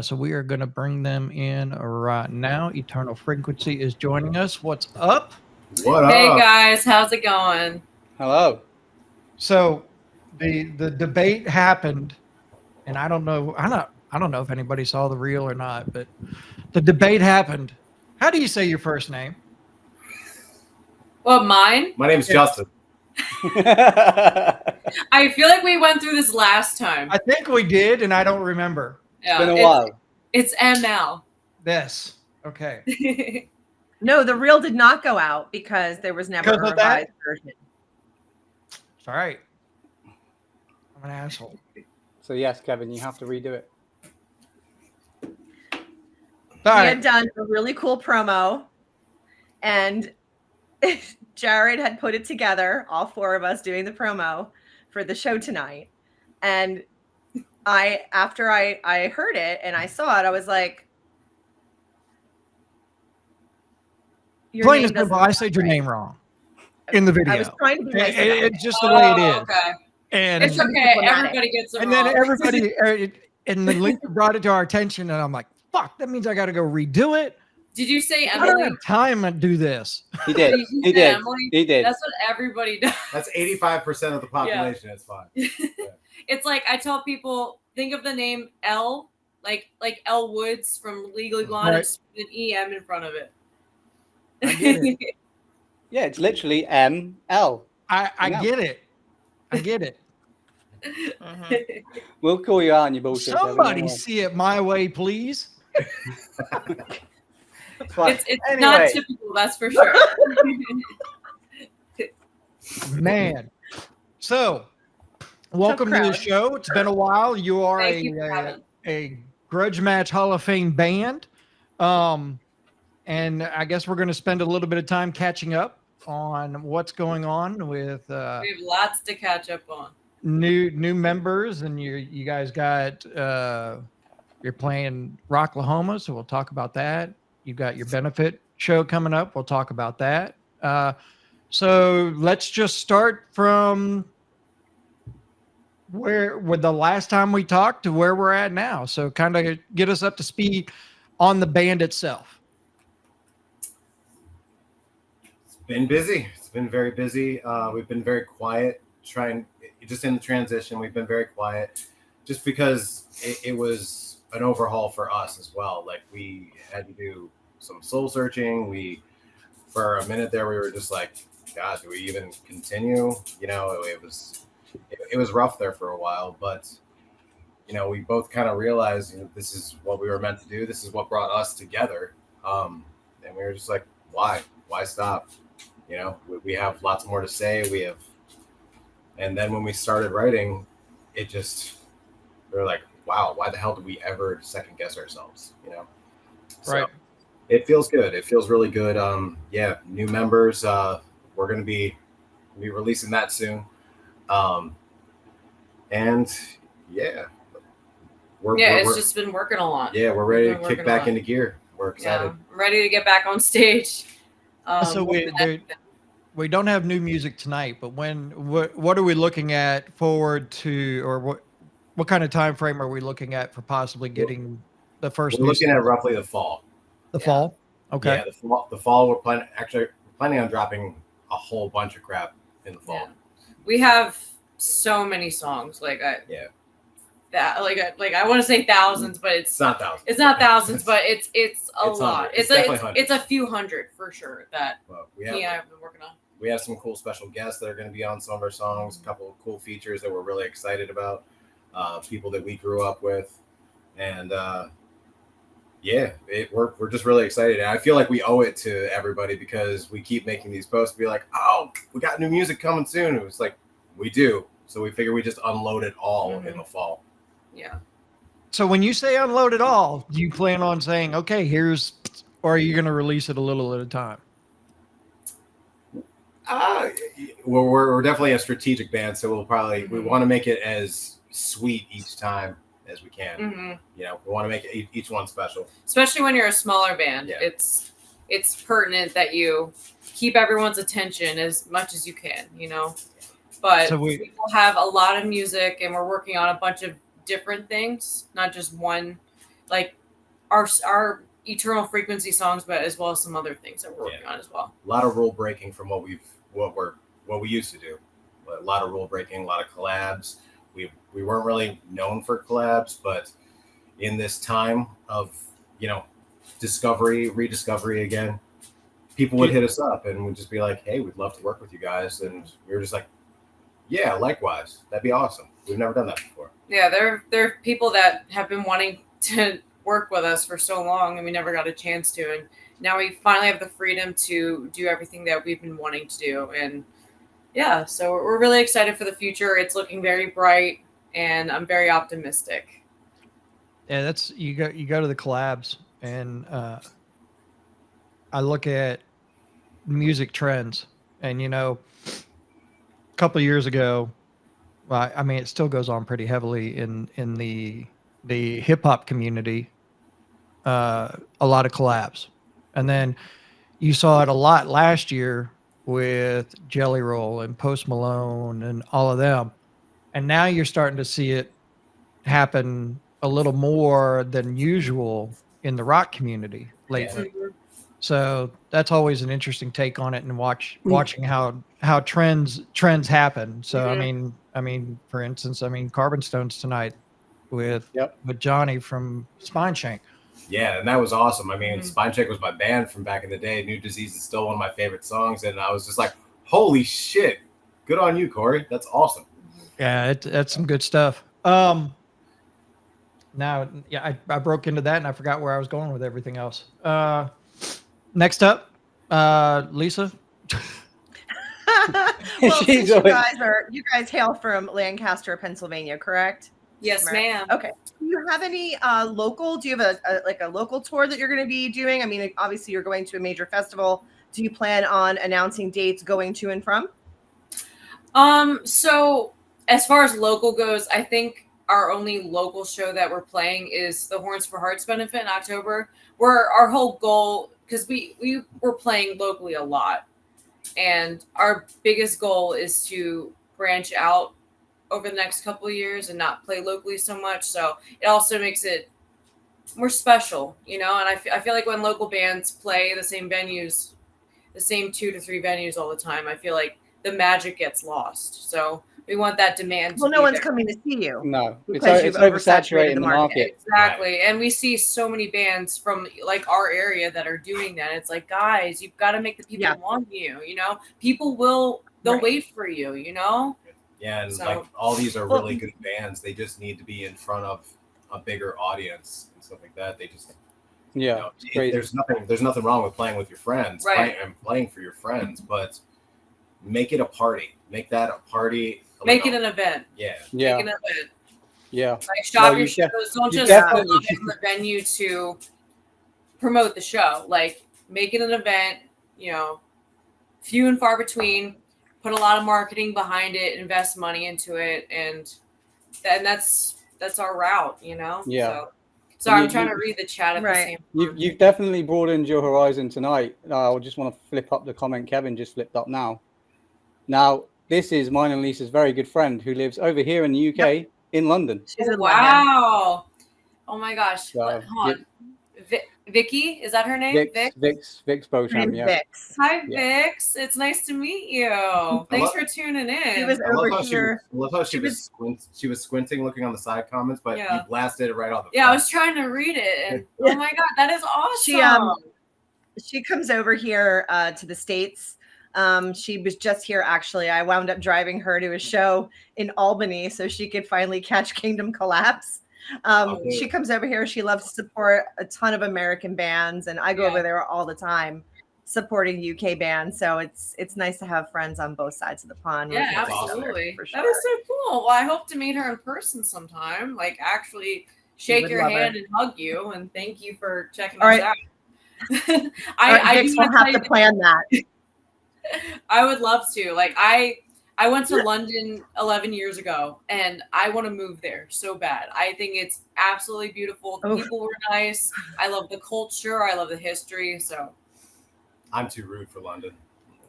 So we are going to bring them in right now. Eternal Frequency is joining us. What's up? What Hey up? guys, how's it going? Hello. So the debate happened, and I don't know. I don't know if anybody saw the reel or not, but the debate happened. How do you say your first name? Well, mine? My name's Yeah. Justin. I feel like we went through this last time. I think we did, and I don't remember. Yeah, Been a while. It's ML. This. Okay. No, the reel did not go out because there was never Because a of that? revised version. It's all right. I'm an asshole. So yes, Kevin, you have to redo it. All We right. had done a really cool promo, and Jared had put it together, all four of us doing the promo for the show tonight. And after I heard it and I saw it, I was like, your Plain name as simple, doesn't I said your sound name wrong in the right. video. I was trying to be nice about It's just the way it is. Okay. And It's okay. diplomatic. Everybody gets it and wrong. then everybody and the link brought it to our attention, and I'm like, fuck, that means I got to go redo it. Did you say I don't Emily? have time to do this. He did. Did you He say did. Emily? He did. That's what everybody does. That's 85% of the population. It's fine. It's like I tell people, think of the name L, like Elle Woods from Legally Blonde, Right. and just put an EM in front of it. I get it. Yeah, it's literally ML. I Yeah. get it. I get it. We'll call you out on your bullshit. Kevin, Somebody don't worry. see it my way, please. It's fine. It's Anyway. not typical, that's for sure. Man. So, welcome to the crowd. show. It's been a while. You are Thank you for having me. a Grudge Match Hall of Fame band. And I guess we're going to spend a little bit of time catching up on what's going on with We have lots to catch up on. new members, and you guys got you're playing Rocklahoma, so we'll talk about that. You've got your benefit show coming up. We'll talk about that. So let's just start from where with the last time we talked to where we're at now. So kind of get us up to speed on the band itself. It's been busy. It's been very busy. We've been very quiet, just in the transition. We've been very quiet just because it was an overhaul for us as well. Like, we had to do some soul searching. For a minute there, we were just like, God, do we even continue? You know, it was rough there for a while, but you know, we both kind of realized, you know, this is what we were meant to do. This is what brought us together. And we were just like, why stop? You know, we have lots more to say. And then when we started writing, we were like, wow, why the hell did we ever second guess ourselves? You know? So Right. It feels good. It feels really good. Yeah, new members. We're going to be releasing that soon. And yeah, It's just been working a lot. yeah, we're ready We've to been kick working a back lot. into gear. We're excited. I'm ready to get back on stage. So we don't have new music tonight, but what are we looking at forward to, or what kind of time frame are we looking at for possibly getting the first? We're new looking at single? roughly the fall. The fall. Okay. Yeah, the fall. We're planning on dropping a whole bunch of crap in the fall. Yeah. We have so many songs. I want to say thousands, but It's not thousands. it's not thousands, but it's a It's lot. hundreds. It's definitely hundreds. It's a few hundred for sure that Well, he and I have been working on. we have some cool special guests that are going to be on some of our songs. A couple of cool features that we're really excited about. People that we grew up with, and we're just really excited. And I feel like we owe it to everybody because we keep making these posts, be like, oh, we got new music coming soon. It was like, we do. So we figure we just unload it all in the fall. Yeah. So when you say unload it all, do you plan on saying, okay, or are you going to release it a little at a time? We're definitely a strategic band, so we want to make it as sweet each time as we can. Mm-hmm. You know, we want to make each one special. Especially when you're a smaller band, Yeah. it's pertinent that you keep everyone's attention as much as you can, you know. But So we will have a lot of music, and we're working on a bunch of different things, not just one like our Eternal Frequency songs, but as well as some other things that we're working on as well. A lot of rule breaking from what we used to do. A lot of rule breaking, a lot of collabs. We weren't really known for collabs, but in this time of discovery, rediscovery again, people would hit us up and would just be like, "Hey, we'd love to work with you guys," and we were just like, "Yeah, likewise, that'd be awesome. We've never done that before." Yeah, there are people that have been wanting to work with us for so long, and we never got a chance to, and now we finally have the freedom to do everything that we've been wanting to do. And yeah, so we're really excited for the future. It's looking very bright, and I'm very optimistic. Yeah, that's you go to the collabs, and I look at music trends, and a couple of years ago, well, I mean, it still goes on pretty heavily in the hip hop community. A lot of collabs, and then you saw it a lot last year with Jelly Roll and Post Malone and all of them, and now you're starting to see it happen a little more than usual in the rock community lately. Mhm. So that's always an interesting take on it, and watching how trends happen. So Mhm. I mean, for instance, Carbon Stones tonight with Johnny from Spine Shank. Yeah, and that was awesome. I mean, Mhm. Spine Check was my band from back in the day. New Disease is still one of my favorite songs, and I was just like, "Holy shit, good on you, Corey. That's awesome." Yeah, that's some good stuff. Now, yeah, I broke into that and I forgot where I was going with everything else. Next up, Lisa. Well, since you guys hail from Lancaster, Pennsylvania, correct? Yes, ma'am. Okay. Do you have any local? Do you have a local tour that you're going to be doing? I mean, obviously you're going to a major festival. Do you plan on announcing dates going to and from? So as far as local goes, I think our only local show that we're playing is the Horns for Hearts benefit in October, where our whole goal, because we were playing locally a lot, and our biggest goal is to branch out over the next couple of years and not play locally so much. So it also makes it more special, and I feel like when local bands play the same venues, the same 2 to 3 venues all the time, I feel like the magic gets lost. So we want that demand. Well, no one's coming to see you. No, because it's you've oversaturated the market. Exactly. And we see so many bands from like our area that are doing that. It's like, guys, you've got to make the people want you, people they'll wait for you, Yeah, and So- like all these are really good bands. They just need to be in front of a bigger audience and stuff like that. They just it's crazy. there's nothing wrong with playing with your friends, Right. and playing for your friends, but make it a party. Make that a party. Make it an event. Yeah. Yeah, Make an event. yeah. Like shop No, your you shows. Don't you just definitely go in the venue to promote the show. Like make it an event, few and far between, put a lot of marketing behind it, invest money into it, and that's our route, Yeah. So I'm trying to read the chat at the same time. You've definitely broadened your horizon tonight. I just want to flip up the comment Kevin just flipped up now. Now, this is mine and Lisa's very good friend who lives over here in the UK in London. She's in London. Wow. Oh my gosh. So, Hold on. Vicky, is that her name? Vix Beauchamp, Name's yeah. Vix. Hi, Vix. It's nice to meet you. Thanks for tuning in. She was I love over how here. I love how she was squinting, looking on the side comments, but you blasted it right off the Yeah, I front. was trying to read it, and oh my god, that is awesome. She comes over here to the States. She was just here actually. I wound up driving her to a show in Albany so she could finally catch Kingdom Collapse. She comes over here. She loves to support a ton of American bands, and I go over there all the time supporting UK bands. So it's nice to have friends on both sides of the pond. Yeah, That's absolutely. For sure. That is so cool. Well, I hope to meet her in person sometime. Like actually shake your hand and hug you, and thank you for checking us out. I will have to plan that. I would love to. Like I went to London 11 years ago, and I want to move there so bad. I think it's absolutely beautiful. The people were nice. I love the culture. I love the history. So I'm too rude for London.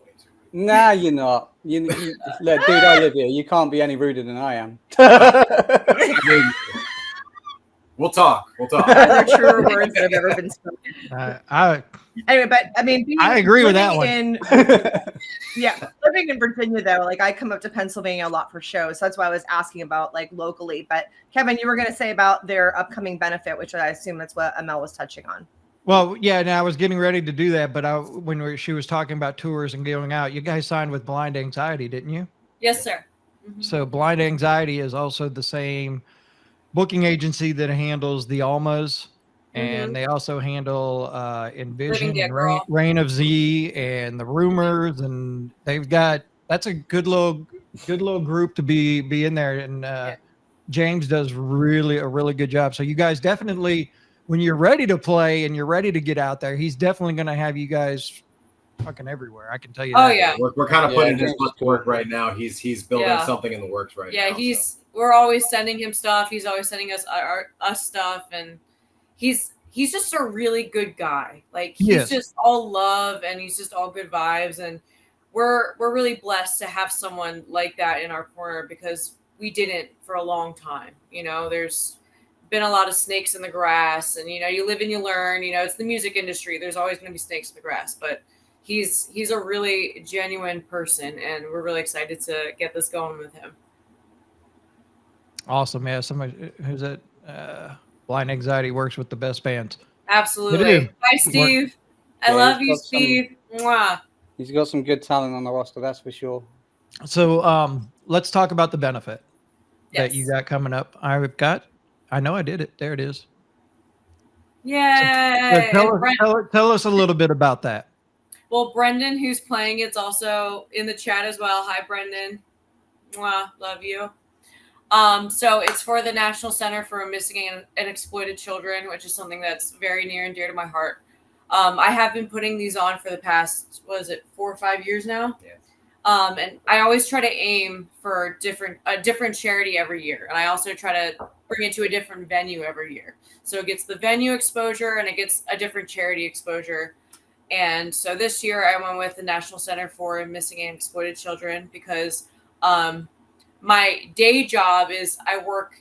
Way too rude. Nah, you're not. You look, dude, I live here. You can't be any ruder than I am. I mean, We'll talk. We'll talk. Are there truer words that have ever been spoken? Anyway, but I mean, I agree with that living one. living in Virginia though, like I come up to Pennsylvania a lot for shows. So that's why I was asking about like locally. But Kevin, you were going to say about their upcoming benefit, which I assume that's what Emelle was touching on. Well, yeah, and I was getting ready to do that, but she was talking about tours and going out, you guys signed with Blind Anxiety, didn't you? Yes, sir. So Blind Anxiety is also the same booking agency that handles the Almas, and they also handle Envision and Reign of Z and the Rumors, and that's a good little group to be in there, and James does a really good job. So you guys definitely, when you're ready to play and you're ready to get out there, he's definitely going to have you guys fucking everywhere. I can tell you that. Oh yeah, we're kind of putting his foot to work right now. He's building something in the works right now. Yeah, we're always sending him stuff. He's always sending us us stuff, and he's just a really good guy. Like he's just all love, and he's just all good vibes, and we're really blessed to have someone like that in our corner because we didn't for a long time. You know, there's been a lot of snakes in the grass, and you live and you learn. It's the music industry. There's always going to be snakes in the grass, but he's a really genuine person, and we're really excited to get this going with him. Awesome. Yeah, somebody who's at Blind Anxiety works with the best bands. Absolutely. Hi, Steve. I love you, Steve. Mwah. He's got some good talent on the roster, that's for sure. So let's talk about the benefit that you got coming up. I know I did it. There it is. Yay. So tell us a little bit about that. Well, Brendan, who's playing, it's also in the chat as well. Hi, Brendan. Mwah, love you. So it's for the National Center for Missing and Exploited Children, which is something that's very near and dear to my heart. I have been putting these on for the past, 4 or 5 years now? Yeah. And I always try to aim for a different charity every year. And I also try to bring it to a different venue every year. So it gets the venue exposure and it gets a different charity exposure. And so this year I went with the National Center for Missing and Exploited Children because my day job is I work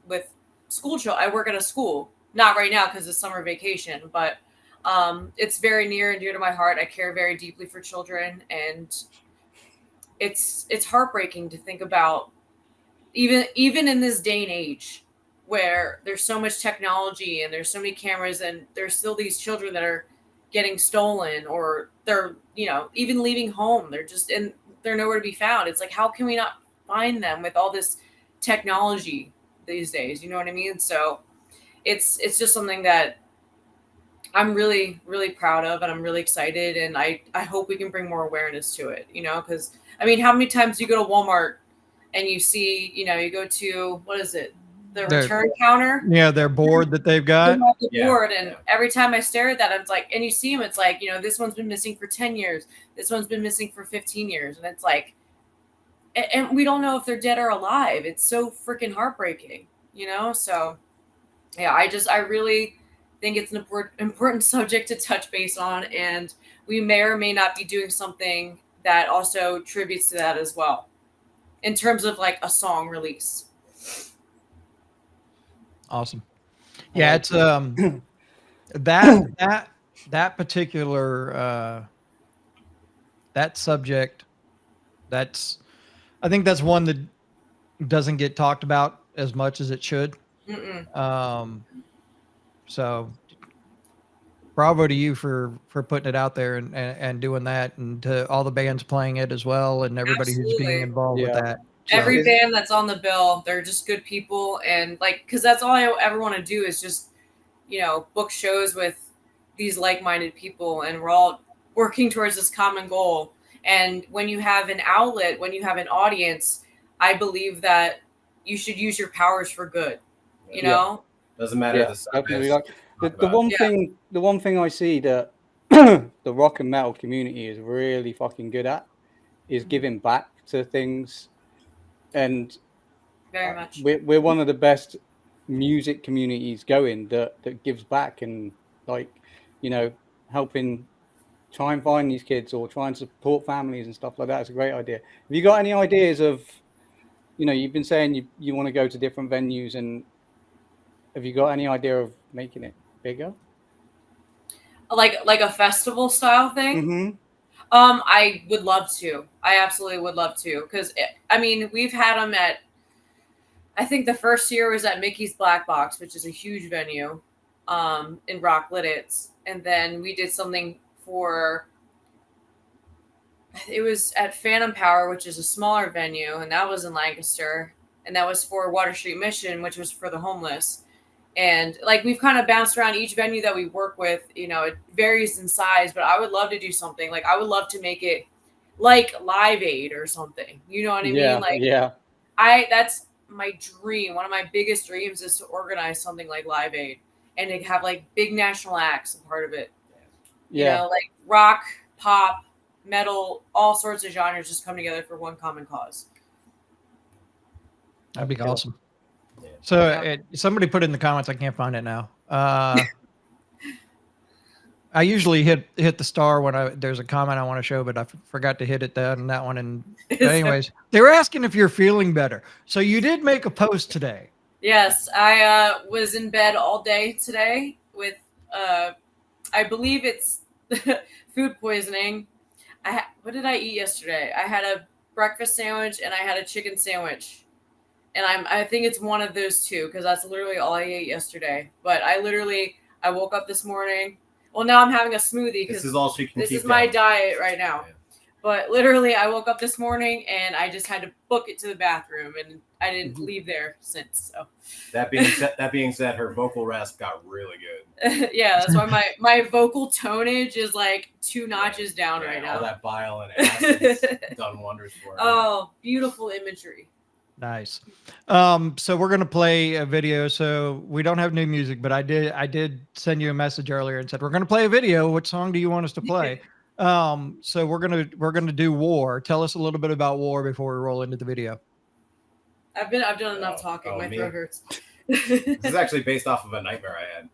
with school children. I work at a school, not right now because it's summer vacation, but it's very near and dear to my heart. I care very deeply for children, and it's heartbreaking to think about even in this day and age where there's so much technology and there's so many cameras and there's still these children that are getting stolen or they're even leaving home. They're nowhere to be found. It's like, how can we not find them with all this technology these days? You know what I mean? So it's just something that I'm really, really proud of, and I'm really excited, and I hope we can bring more awareness to it, because I mean, how many times do you go to Walmart and you see, you go to, what is it? The return counter. Yeah, their board that they've got. Board, and every time I stare at that, I'm like, and you see them, it's like, this one's been missing for 10 years. This one's been missing for 15 years. And it's like, and we don't know if they're dead or alive. It's so freaking heartbreaking, So yeah, I really think it's an important subject to touch base on. And we may or may not be doing something that also tributes to that as well in terms of like a song release. Awesome. Yeah, it's that particular that subject, I think that's one that doesn't get talked about as much as it should. So bravo to you for putting it out there and doing that, and to all the bands playing it as well, and everybody who's being involved with that. Every band that's on the bill, they're just good people. And because that's all I ever want to do is just, book shows with these like-minded people, and we're all working towards this common goal. And when you have an outlet, when you have an audience, I believe that you should use your powers for good, you know? Doesn't matter. The one thing I see that the rock and metal community is really fucking good at is giving back to things. And very much we're one of the best music communities going that gives back, and helping try and find these kids or try and support families and stuff like that. It's a great idea. Have you got any ideas of, you've been saying you want to go to different venues and Have you got any idea of making it bigger? Like a festival style thing. Mm-hmm. I would love to. I absolutely would love to, because I mean, we've had them at. I think the first year was at Mickey's Black Box, which is a huge venue, in Rock Lidditz, and then we did something for. It was at Phantom Power, which is a smaller venue, and that was in Lancaster, and that was for Water Street Mission, which was for the homeless. And like we've kind of bounced around each venue that we work with, you know, it varies in size, but I would love to do something. Like I would love to make it like Live Aid or something. You know what I mean? Like that's my dream. One of my biggest dreams is to organize something like Live Aid and to have like big national acts a part of it. You know, like rock, pop, metal, all sorts of genres just come together for one common cause. That'd be awesome. So somebody put in the comments, I can't find it now. I usually hit the star when there's a comment I want to show, but I forgot to hit it on that one. And anyways, they were asking if you're feeling better. So you did make a post today. Yes, I was in bed all day today with, I believe it's food poisoning. What did I eat yesterday? I had a breakfast sandwich and I had a chicken sandwich. And I think it's one of those two, because that's literally all I ate yesterday. But I woke up this morning. Well, now I'm having a smoothie because this is all she can. This keep is my down. diet right now. Yeah. But literally, I woke up this morning and I just had to book it to the bathroom, and I didn't leave there since. So that being said, her vocal rasp got really good. Yeah, that's why my vocal tonage is like 2 notches down right now. All that bile and acid's done wonders for her. Oh, beautiful imagery. Nice. So we're gonna play a video. So we don't have new music, but I did send you a message earlier and said we're gonna play a video. What song do you want us to play? So we're gonna do War. Tell us a little bit about War before we roll into the video. I've done enough talking. My throat hurts. This is actually based off of a nightmare I had.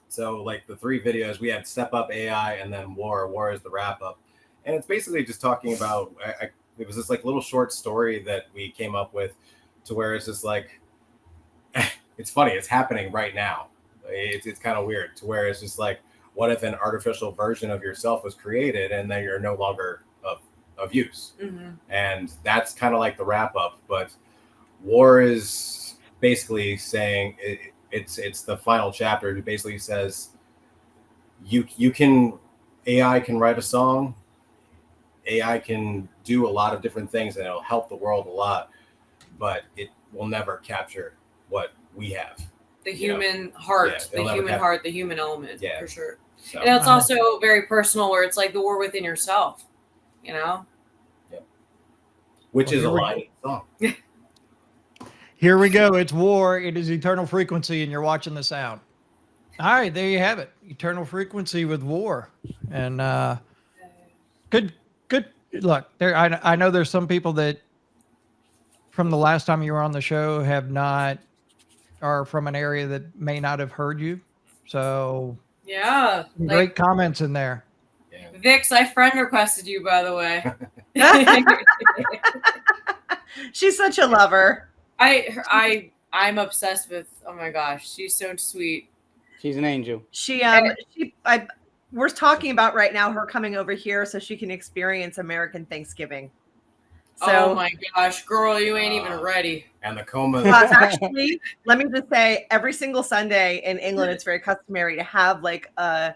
So like the 3 videos, we had Step Up AI and then War. War is the wrap up, and it's basically just talking about. It was this like little short story that we came up with, to where it's just like, it's funny. It's happening right now. It's kind of weird, to where it's just like, what if an artificial version of yourself was created and then you're no longer of use? Mm-hmm. And that's kind of like the wrap up. But War is basically saying it's the final chapter. It basically says AI can write a song. AI can do a lot of different things and it'll help the world a lot, but it will never capture what we have. The human heart, the human element, for sure. So, and it's also very personal, where it's like the war within yourself, you know? Yeah. Which is a line song. Here we go. It's War. It is Eternal Frequency, and you're watching the sound. All right, there you have it. Eternal Frequency with War. And good look. There, I know there's some people that from the last time you were on the show are from an area that may not have heard you. So yeah, great comments in there. Yeah. Vix, I friend requested you, by the way. She's such a lover. I'm obsessed with. Oh my gosh, she's so sweet. She's an angel. We're talking about right now her coming over here so she can experience American Thanksgiving. So, oh my gosh, girl, you ain't even ready. And the coma. Actually, let me just say, every single Sunday in England, it's very customary to have like a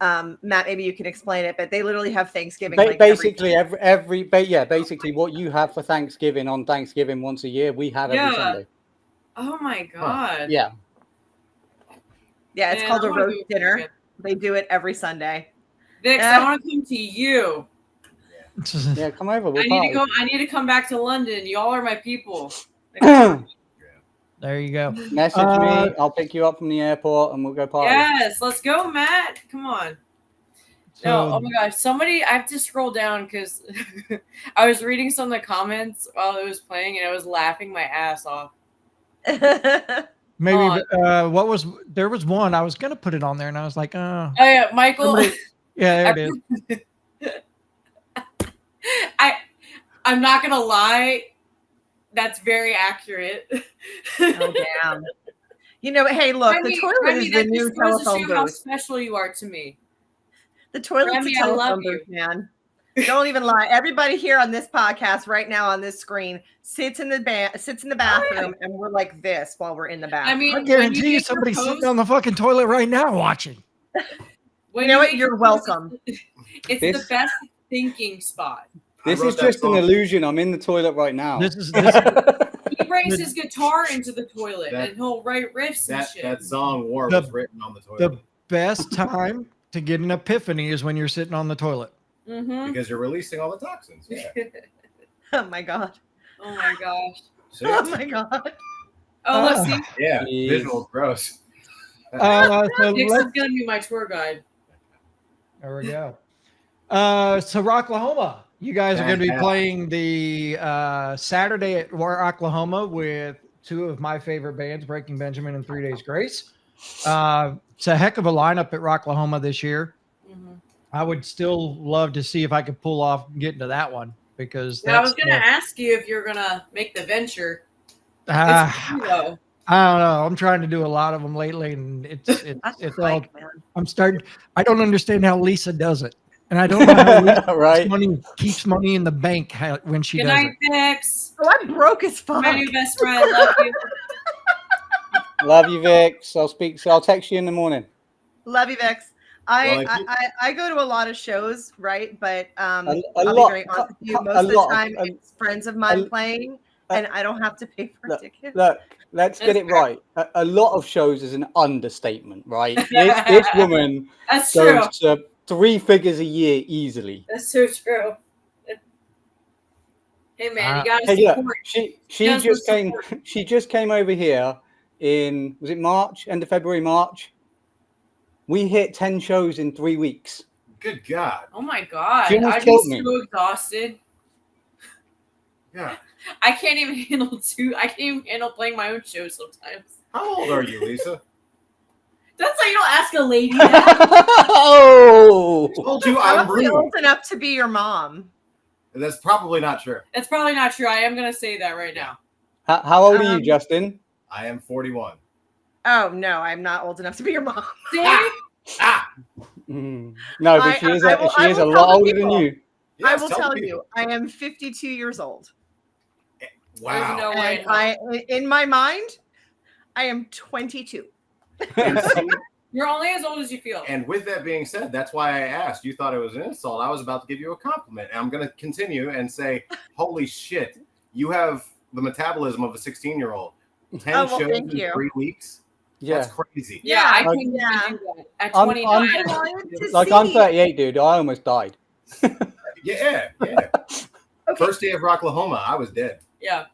Matt. Maybe you can explain it, but they literally have Thanksgiving. Basically, basically what you have for Thanksgiving on Thanksgiving once a year, we have every Sunday. Oh my god. Huh. Yeah. Yeah, it's called a roast dinner. They do it every Sunday. Vix, I want to come to you. Yeah, come over. I need to come back to London. Y'all are my people. There you go. Message me. I'll pick you up from the airport and we'll go party. Yes, let's go, Matt. Come on. Oh my gosh. I have to scroll down because I was reading some of the comments while it was playing and I was laughing my ass off. Maybe there was one I was gonna put it on there and I was like, oh yeah, Michael. Yeah, there it is. I'm not gonna lie, that's very accurate. Oh damn. You know, hey, look, the Remy, toilet Remy, is the that new just goes to telephone show how booth. special you are to me. The toilet's Remy, a I love telephone you. booth, man. Don't even lie. Everybody here on this podcast right now on this screen sits in the bathroom, and we're like this while we're in the bathroom. I mean, I when guarantee you, make your somebody's sitting post- on the fucking toilet right now watching. when You know what? make You're your post, welcome. It's This- the best thinking spot. This I wrote is that just an song. illusion. I'm in the toilet right now. This is He brings his guitar into the toilet That- and he'll write riffs and That shit. that song "War" The- was written on the toilet the best time to get an epiphany is when you're sitting on the toilet. Mm-hmm. because you're releasing all the toxins. Yeah. Oh my god. Oh my gosh. See? Oh my god. Oh, look, see, Yeah. Jeez. Visual gross. So Nixon's let's, gonna be my tour guide. there we go. So Rocklahoma, you guys are going to be Fantastic. playing the Saturday at Rocklahoma with two of my favorite bands, Breaking Benjamin and 3 Days Grace. It's a heck of a lineup at Rocklahoma this year. Mhm. I would still love to see if I could pull off getting to that one because Yeah, I was that's gonna ask you if you're gonna make the venture. uh, It's free, though. I don't know. I'm trying to do a lot of them lately, and it's That's all. Mike, man. I'm starting. I don't understand how Lisa does it, and I don't know how Lisa Right. keeps money in the bank when she Good does night, it. Vix. Oh, I'm broke as fuck. My new best friend. I love you. Love you, Vix. I'll text you in the morning. Love you, Vix. Well, if you- I go to a lot of shows, right? But A I'll lot- be very honest with you. a Most of the lot of- time, a- it's friends of mine a- playing, and I don't have to pay for Look, tickets. Look, let's get That's it fair. right. A lot of shows is an understatement, right? This woman That's true. goes to 3 figures a year easily. That's so true. Hey man, you gotta Hey, look, support. she Does just the came. support. She just came over here in, was it March? End of February, March. We hit 10 shows in 3 weeks. Good God. Oh my god, She almost I'd be killed me. so exhausted. Yeah. I can't even handle I can't even handle playing my own shows sometimes. How old are you, Lisa? That's how you don't ask a lady that. Oh, I told you I'm I'm rude. old enough to be your mom. That's probably not true. That's probably not true. I am gonna say that right now. how old are you, Justin? I am 41. Oh no, I'm not old enough to be your mom. See? Ah! No, but she is I a, will- she I is will a tell lot the older than people. you. I Yes, will tell tell people. you, I am 52 years old. Wow. No way. And I, in my mind, I am 22. And, see, You're only as old as you feel. and with that being said, that's why I asked. You thought it was an insult. I was about to give you a compliment. And I'm going to continue and say, holy shit, you have the metabolism of a 16-year-old. 10 Oh, well, shows thank in you. 3 weeks? Yeah, That's crazy. Yeah, I Like- couldn't Yeah. even do that. At I'm- 29, I'm- I I don't wanted do to it. like I'm see. 38, dude. I almost died. Yeah. Okay. First day of Rocklahoma, I was dead. Yeah.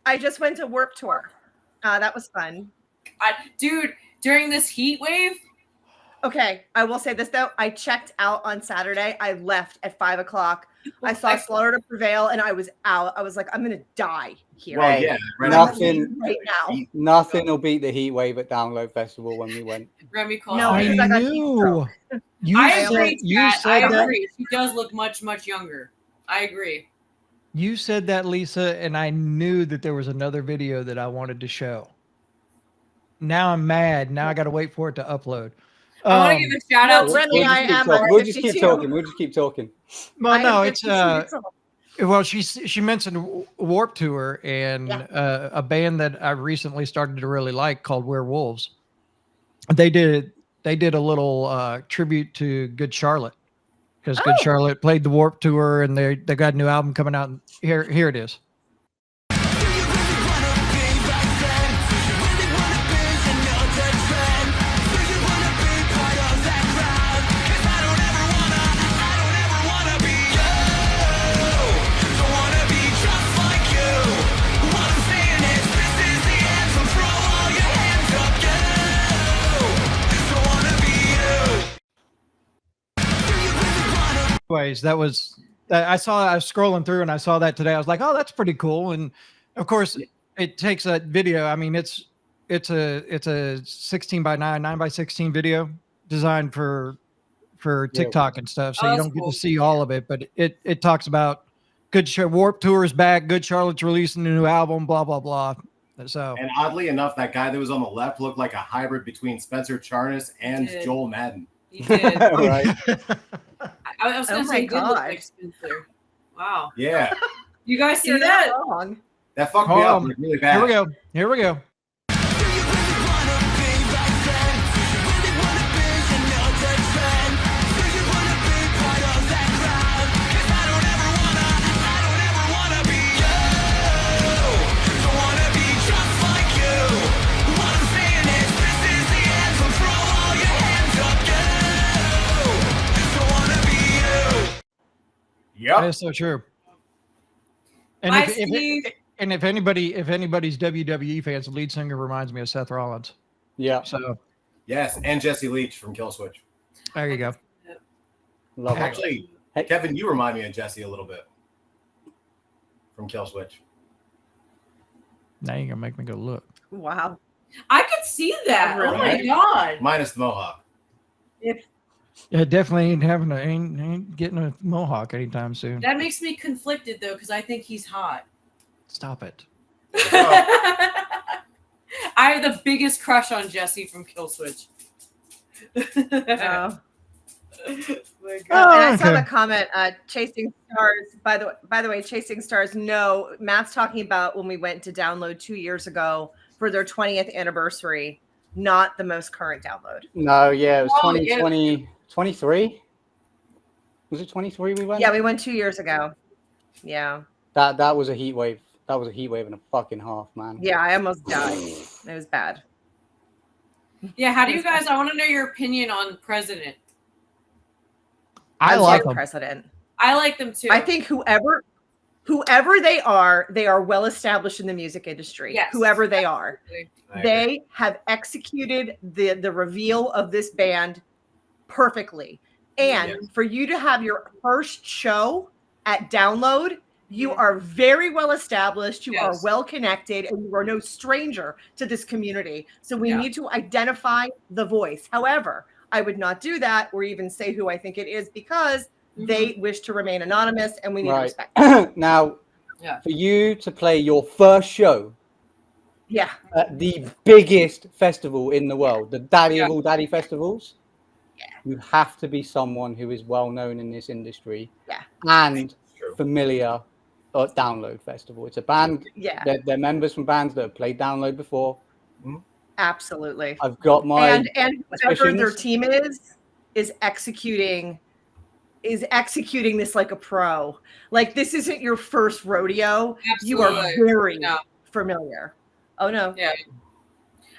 I just went to Warp Tour. That was fun. Dude, during this heat wave, Okay, I will say this though. I checked out on Saturday. I left at 5 o'clock. I saw Slaughter to Prevail, and I was out. I was like, I'm gonna die here. Well, Right. yeah. Right Nothing- right now. Nothing will beat the heat wave at Download Festival when we went. Remy called No, me. because I got heat knew. stroke. You I said, agree, you Kat. I said that. agree. She does look much, much younger. I agree. You said that, Lisa, and I knew that there was another video that I wanted to show. Now I'm mad. Now I got to wait for it to upload. I want to give a shout out no, to Remy, We'll just I keep am talking. at We'll just keep 52. talking. We'll just keep talking. well, I am no, it's 52 years old. well, she mentioned Warp Tour and Yeah. a band that I recently started to really like called Werewolves. They did a little tribute to Good Charlotte because Good Oh. Charlotte played the Warp Tour and they got a new album coming out. Here it is. Anyways, that was I was scrolling through and I saw that today. I was like, oh, that's pretty cool. And of course, it takes a video. I mean, it's a 16 by 9 by 16 video designed for TikTok and stuff. So Oh, you that's don't get cool. to see all of it, but it talks about Warp Tour is back. Good Charlotte's releasing a new album. Blah blah blah. So And oddly enough, that guy that was on the left looked like a hybrid between Spencer Charnas and did. Joel Madden. He did. Right. I was Oh gonna my say he did look God. like Spencer. Wow. Yeah, You guys see You're that? not wrong. that fucked me up like, really bad. Here we go. Here we go. Yep. That is so true. And Hi, if Steve. if anybody's WWE fans, the lead singer reminds me of Seth Rollins. Yeah. So Yes, and Jesse Leach from Killswitch. there you go. Love it. Actually, Hey. Kevin, you remind me of Jesse a little bit from Killswitch. Now you're gonna make me go look. Wow. I could see that. Oh my Really? god. Minus the mohawk. Yeah, definitely ain't getting a mohawk anytime soon. That makes me conflicted though, because I think he's hot. Stop it. I have the biggest crush on Jesse from Killswitch. Oh. My God. And I saw okay. the comment, Chasing Stars. By the way, Chasing Stars. No, Matt's talking about when we went to download 2 years ago for their 20th anniversary. Not the most current download. No, yeah, it was Oh, yeah. 2020, 23. Was it 23 we went? Yeah, we went 2 years ago. Yeah. That was a heat wave. That was a heat wave and a fucking half, man. Yeah, I almost died. It was bad. Yeah, how do you guys? I want to know your opinion on President. I like them. president. I like them too. I think whoever they are well established in the music industry. Yes. Whoever they are. I agree. They have executed the reveal of this band perfectly. And Yes. for you to have your first show at Download, you are very well established, you are Yes. well connected, and you are no stranger to this community. So we Yeah. need to identify the voice. However, I would not do that or even say who I think it is because they wish to remain anonymous and we need to Right. respect. Now, Yeah. for you to play your first show Yeah. at the biggest festival in the world, the Daddy of Yeah. all Daddy festivals, you have to be someone who is well known in this industry Yeah. and True. familiar at Download Festival. It's a band, Yeah. they're members from bands that have played Download before. Absolutely. I've got my And whoever their suspicions. team is executing this like a pro. Like this isn't your first rodeo. You are Absolutely. very No. familiar. Oh no. Yeah.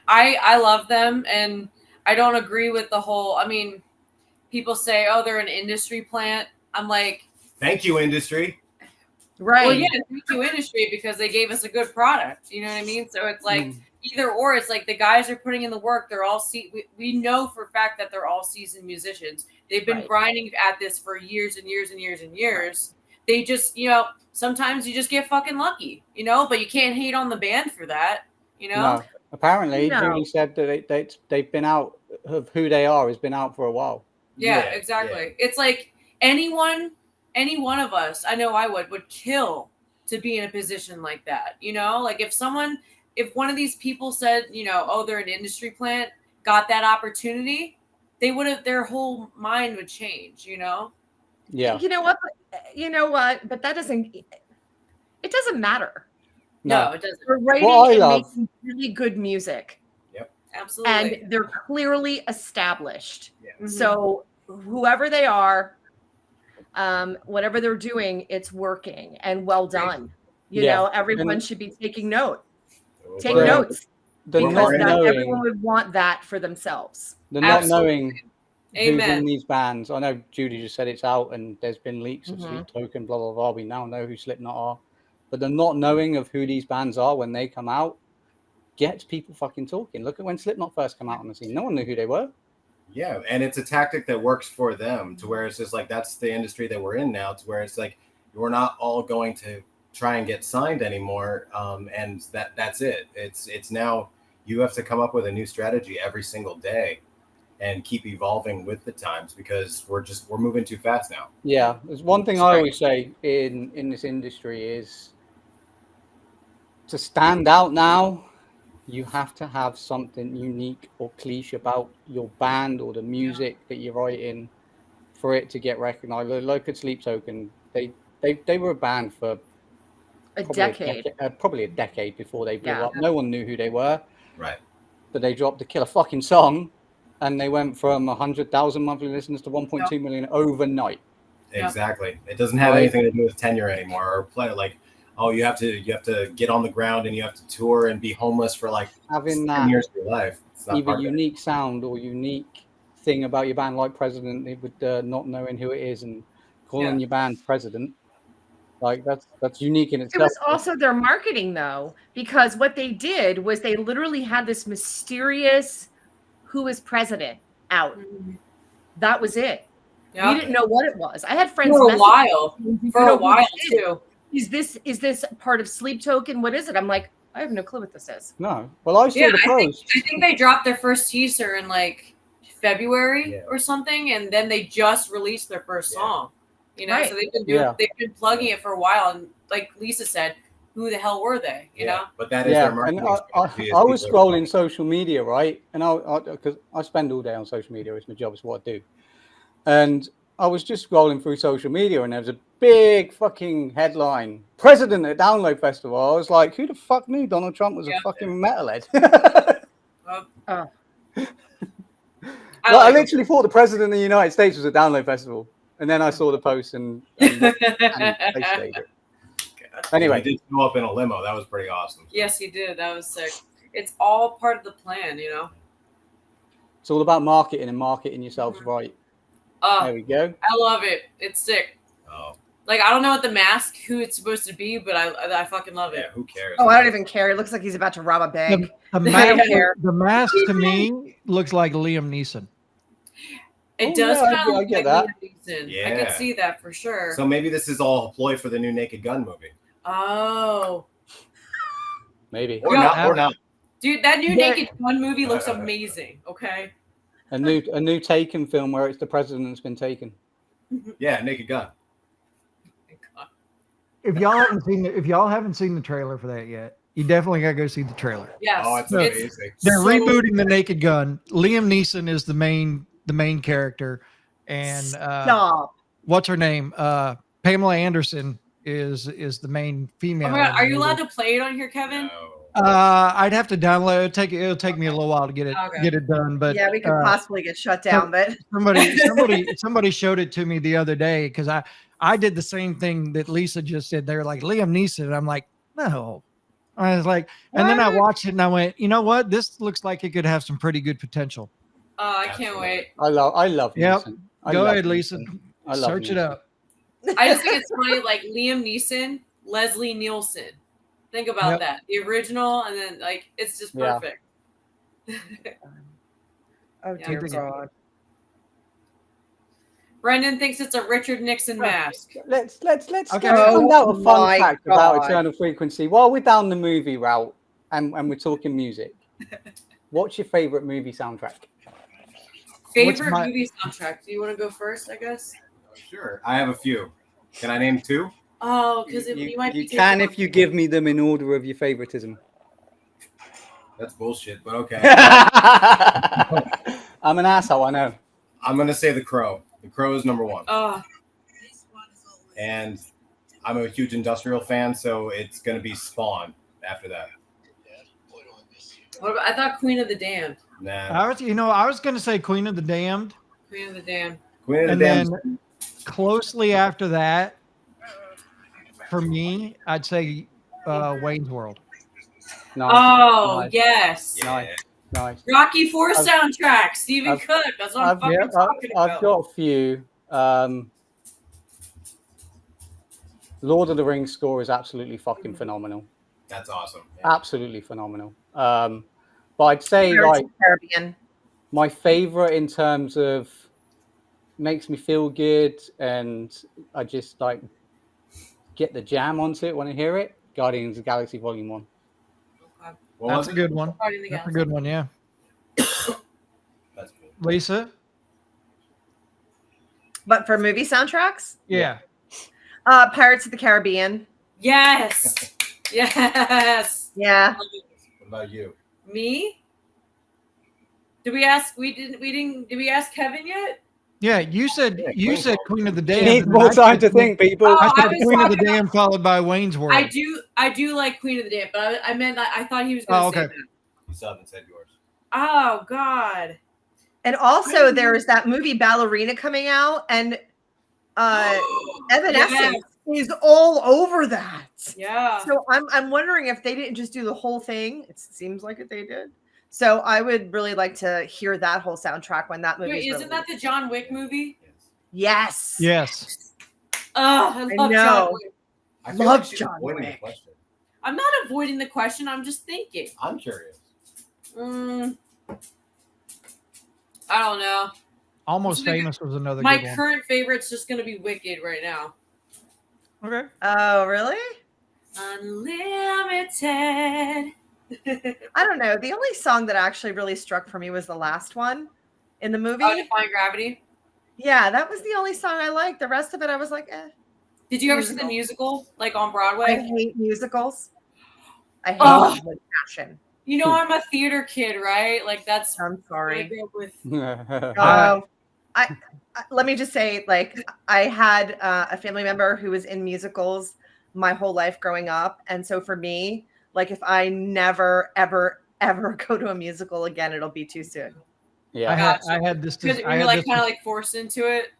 I love them, and I don't agree with the whole. I mean, people say, "Oh, they're an industry plant." I'm like, Thank you, industry. Right. well, yeah, thank you, industry, because they gave us a good product. You know what I mean? So it's like either or. It's like the guys are putting in the work. They're all we know for a fact that they're all seasoned musicians. They've been Right. grinding at this for years and years and years and years. They just, sometimes you just get fucking lucky, but you can't hate on the band for that, No. Apparently, No. Julie said that they've been out of who they are has been out for a while. Yeah, Yeah, exactly. It's like any one of us, I know I would kill to be in a position like that. Like if one of these people said, oh, they're an industry plant, got that opportunity, their whole mind would change, Yeah. You know what? But it doesn't matter. No, it doesn't. They're writing What I and love- making really good music. Absolutely. And they're clearly established. Mhm. So whoever they are, whatever they're doing, it's working and well done. Yeah. Everyone And- should be taking note. Take We're- notes The Well, because not everyone would want that for themselves. not Absolutely. knowing who's in Amen. these bands. I know Judy just said it's out and there's been leaks of Mhm. Sleep Token, blah, blah, blah. We now know who Slipknot are. But the not knowing of who these bands are when they come out gets people fucking talking. Look at when Slipknot first came out on the scene. No one knew who they were. Yeah, and it's a tactic that works for them to where it's just like that's the industry that we're in now, to where it's like we're not all going to try and get signed anymore, and that's it. It's now you have to come up with a new strategy every single day and keep evolving with the times because we're moving too fast now. Yeah. There's one thing I always say in this industry is to stand out now, you have to have something unique or cliche about your band or the music that you're writing for it to get recognized. Look at Sleep Token. They were a band for probably a decade before they blew Yeah. up. No one knew who they were. Right. But they dropped a killer fucking song, and they went from 100,000 monthly listeners to 1.2 million overnight. Exactly. It doesn't have Right. anything to do with tenure anymore, or play like, oh, you have to get on the ground and you have to tour and be homeless for like Having 10 that years of your life. It's not either part of it. unique sound or unique thing about your band, like President, with not knowing who it is and calling your band President. Like that's unique in It itself. was also their marketing, though, because what they did was they literally had this mysterious "Who is President" out. That was it. Yeah. We didn't know what it was. I had friends For a message while. me, For you know, a while "Who too. is this part of Sleep Token? What is it?" I'm like, I have no clue what this is. No. Well, I saw Yeah, the post. I think they dropped their first teaser in like February or something, and then they just released their first song. You know, Right. so they've been plugging it for a while, and like Lisa said, who the hell were they? You know? But that is their And marketing strategy. I was scrolling social media, right? And because I spend all day on social media, it's my job, it's what I do. And I was just scrolling through social media, and there was a big fucking headline: President at Download Festival. I was like, who the fuck knew Donald Trump was a fucking metalhead? I literally thought the president of the United States was at Download Festival, and then I saw the post and they stayed it. Anyway, he did go up in a limo. That was pretty awesome. Yes, he did. That was sick. It's all part of the plan, you know. It's all about marketing and marketing yourselves right. There we go. I love it. It's sick. Oh. Like, I don't know what the mask, who it's supposed to be, but I fucking love it. Yeah, who cares? Oh, I don't even care. It looks like he's about to rob a bank. The mask to me looks like Liam Neeson. It does kind of look get like that. Liam Neeson. Yeah. I could see that for sure. So maybe this is all a ploy for the new Naked Gun movie. Oh. Maybe. Or not. Dude, that new Naked Gun movie looks amazing, okay? A new Taken film where it's the president that's been taken. Yeah, Naked Gun. If y'all haven't seen the trailer for that yet, you definitely gotta go see the trailer. Yes. Oh, it's amazing. They're rebooting the Naked Gun. Liam Neeson is the main character, and what's her name? Pamela Anderson is the main female. Oh my God, are you allowed to play it on here, Kevin? No. I'd have to download. It'll take me a little while to get it done. But yeah, we could possibly get shut down. But somebody showed it to me the other day because I did the same thing that Lisa just did. They're like Liam Neeson, and I'm like, no. I was like, and then I watched it and I went, you know what? This looks like it could have some pretty good potential. Oh, I can't wait. I love Yep. Neeson. Go ahead, Lisa. I love Search it Neeson. up. I just think it's funny, like Liam Neeson, Leslie Nielsen. Think about that. The original, and then like it's just perfect. Oh dear God. Brendan thinks it's a Richard Nixon mask. Let's find out Oh a fun my fact about God. Eternal Frequency while we're down the movie route and we're talking music. What's your favorite movie soundtrack? Favorite movie soundtrack? Do you want to go first? I guess. Sure, I have a few. Can I name two? Oh, because you might be. You can if you give me them in order of your favoritism. That's bullshit, but okay. I'm an asshole, I know. I'm gonna say The Crow. The Crow is number one. Oh. And I'm a huge industrial fan, so it's gonna be Spawn after that. What about, I thought Queen of the Damned. Nah. I was going to say Queen of the Damned. Queen of the Damned. Queen of And the Damned. then closely after that, for me, I'd say Wayne's World. Nice. Oh, Nice. yes. Nice. Rocky IV soundtrack. Stephen Cook. That's what I'm fucking talking about. I've got a few. Lord of the Rings score is absolutely fucking phenomenal. That's awesome. Yeah. Absolutely phenomenal. But I'd say Pirates of the Caribbean. My favorite in terms of makes me feel good and I just like get the jam onto it when I hear it. Guardians of the Galaxy Volume 1. That's a good one. That's a good one, yeah. That's cool. Lisa? But for movie soundtracks? Yeah. Pirates of the Caribbean. Yes. Yes. Yeah. What about you? Me? Did we ask? We didn't. Did we ask Kevin yet? Yeah, you said Queen of the You Damned. need and more I time said to think, people. Oh, I I said was Queen of the talking about- Damned followed by Wayne's World. I do like Queen of the Damned, but I meant I thought he was going to Oh, say okay. that. You still haven't said yours. Oh God. And also, there's that movie Ballerina coming out, and Evanescence is all over that. Yeah. So I'm wondering if they didn't just do the whole thing. It seems like it they did. So I would really like to hear that whole soundtrack when that movie. Wait, isn't that the John Wick movie? Yes. Yes. Oh, I love know. John Wick. I feel Love like she's John avoiding the Wick. question. I'm not avoiding the question. I'm just thinking. I'm curious. I don't know. Almost Famous was another My good one. current favorite's just going to be Wicked right now. Okay. Oh, really? Unlimited. I don't know. The only song that actually really struck for me was the last one in the movie. Oh, Defying Gravity. Yeah, that was the only song I liked. The rest of it, I was like, eh. Did you ever see the musical, like on I Broadway? hate musicals. I hate Oh. them with passion. You know, I'm a theater kid, right? Like that's I'm what I sorry. grew up with. I let me just say, like, I had a family member who was in musicals my whole life growing up, and so for me, like, if I never ever go to a musical again, it'll be too soon. Yeah. I had this. Because I you're had like this. kind of like forced into it.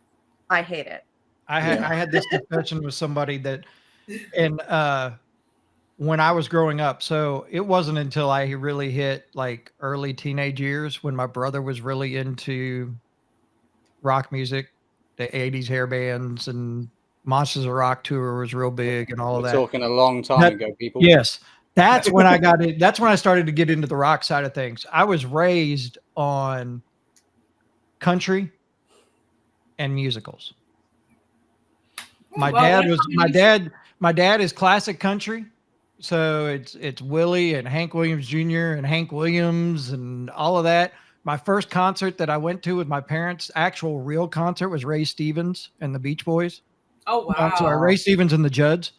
I hate it. I had this discussion with somebody that, and when I was growing up, so it wasn't until I really hit like early teenage years when my brother was really into rock music, the 80s hair bands, and Monsters of Rock tour was real big and all of We're that. talking a long time ago, people. Yes. That's when I got it. That's when I started to get into the rock side of things. I was raised on country and musicals. My dad is classic country. So it's Willie and Hank Williams Jr. and Hank Williams and all of that. My first concert that I went to with my parents, actual real concert, was Ray Stevens and the Beach Boys. Oh wow. I'm sorry, Ray Stevens and the Judds.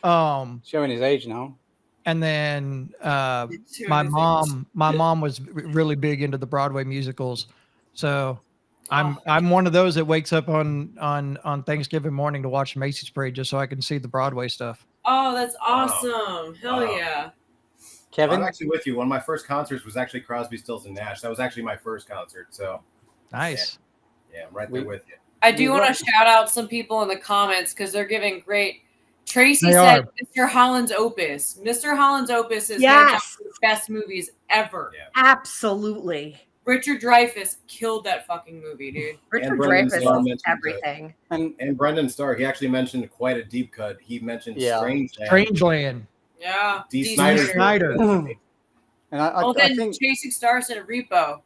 Showing his age now. And then my mom was really big into the Broadway musicals. So I'm one of those that wakes up on Thanksgiving morning to watch Macy's Parade just so I can see the Broadway stuff. Oh, that's awesome. Hell yeah. Kevin? I'm actually with you. One of my first concerts was actually Crosby, Stills, and Nash. That was actually my first concert. So Nice. yeah, I'm right there with you. I do want to shout out some people in the comments because they're giving great. Tracy They said are. Mr. Holland's Opus. Mr. Holland's Opus is Yes. hands down one of the best movies ever. Yeah. Absolutely. Richard Dreyfuss killed that fucking movie, dude. Richard Brendan Dreyfuss Starr is mentioned everything. And Brendan Starr, he actually mentioned quite a deep cut. He mentioned Strangeland. Strangeland. Yeah. D. Snyder. And I then think Chasing Stars said Repo.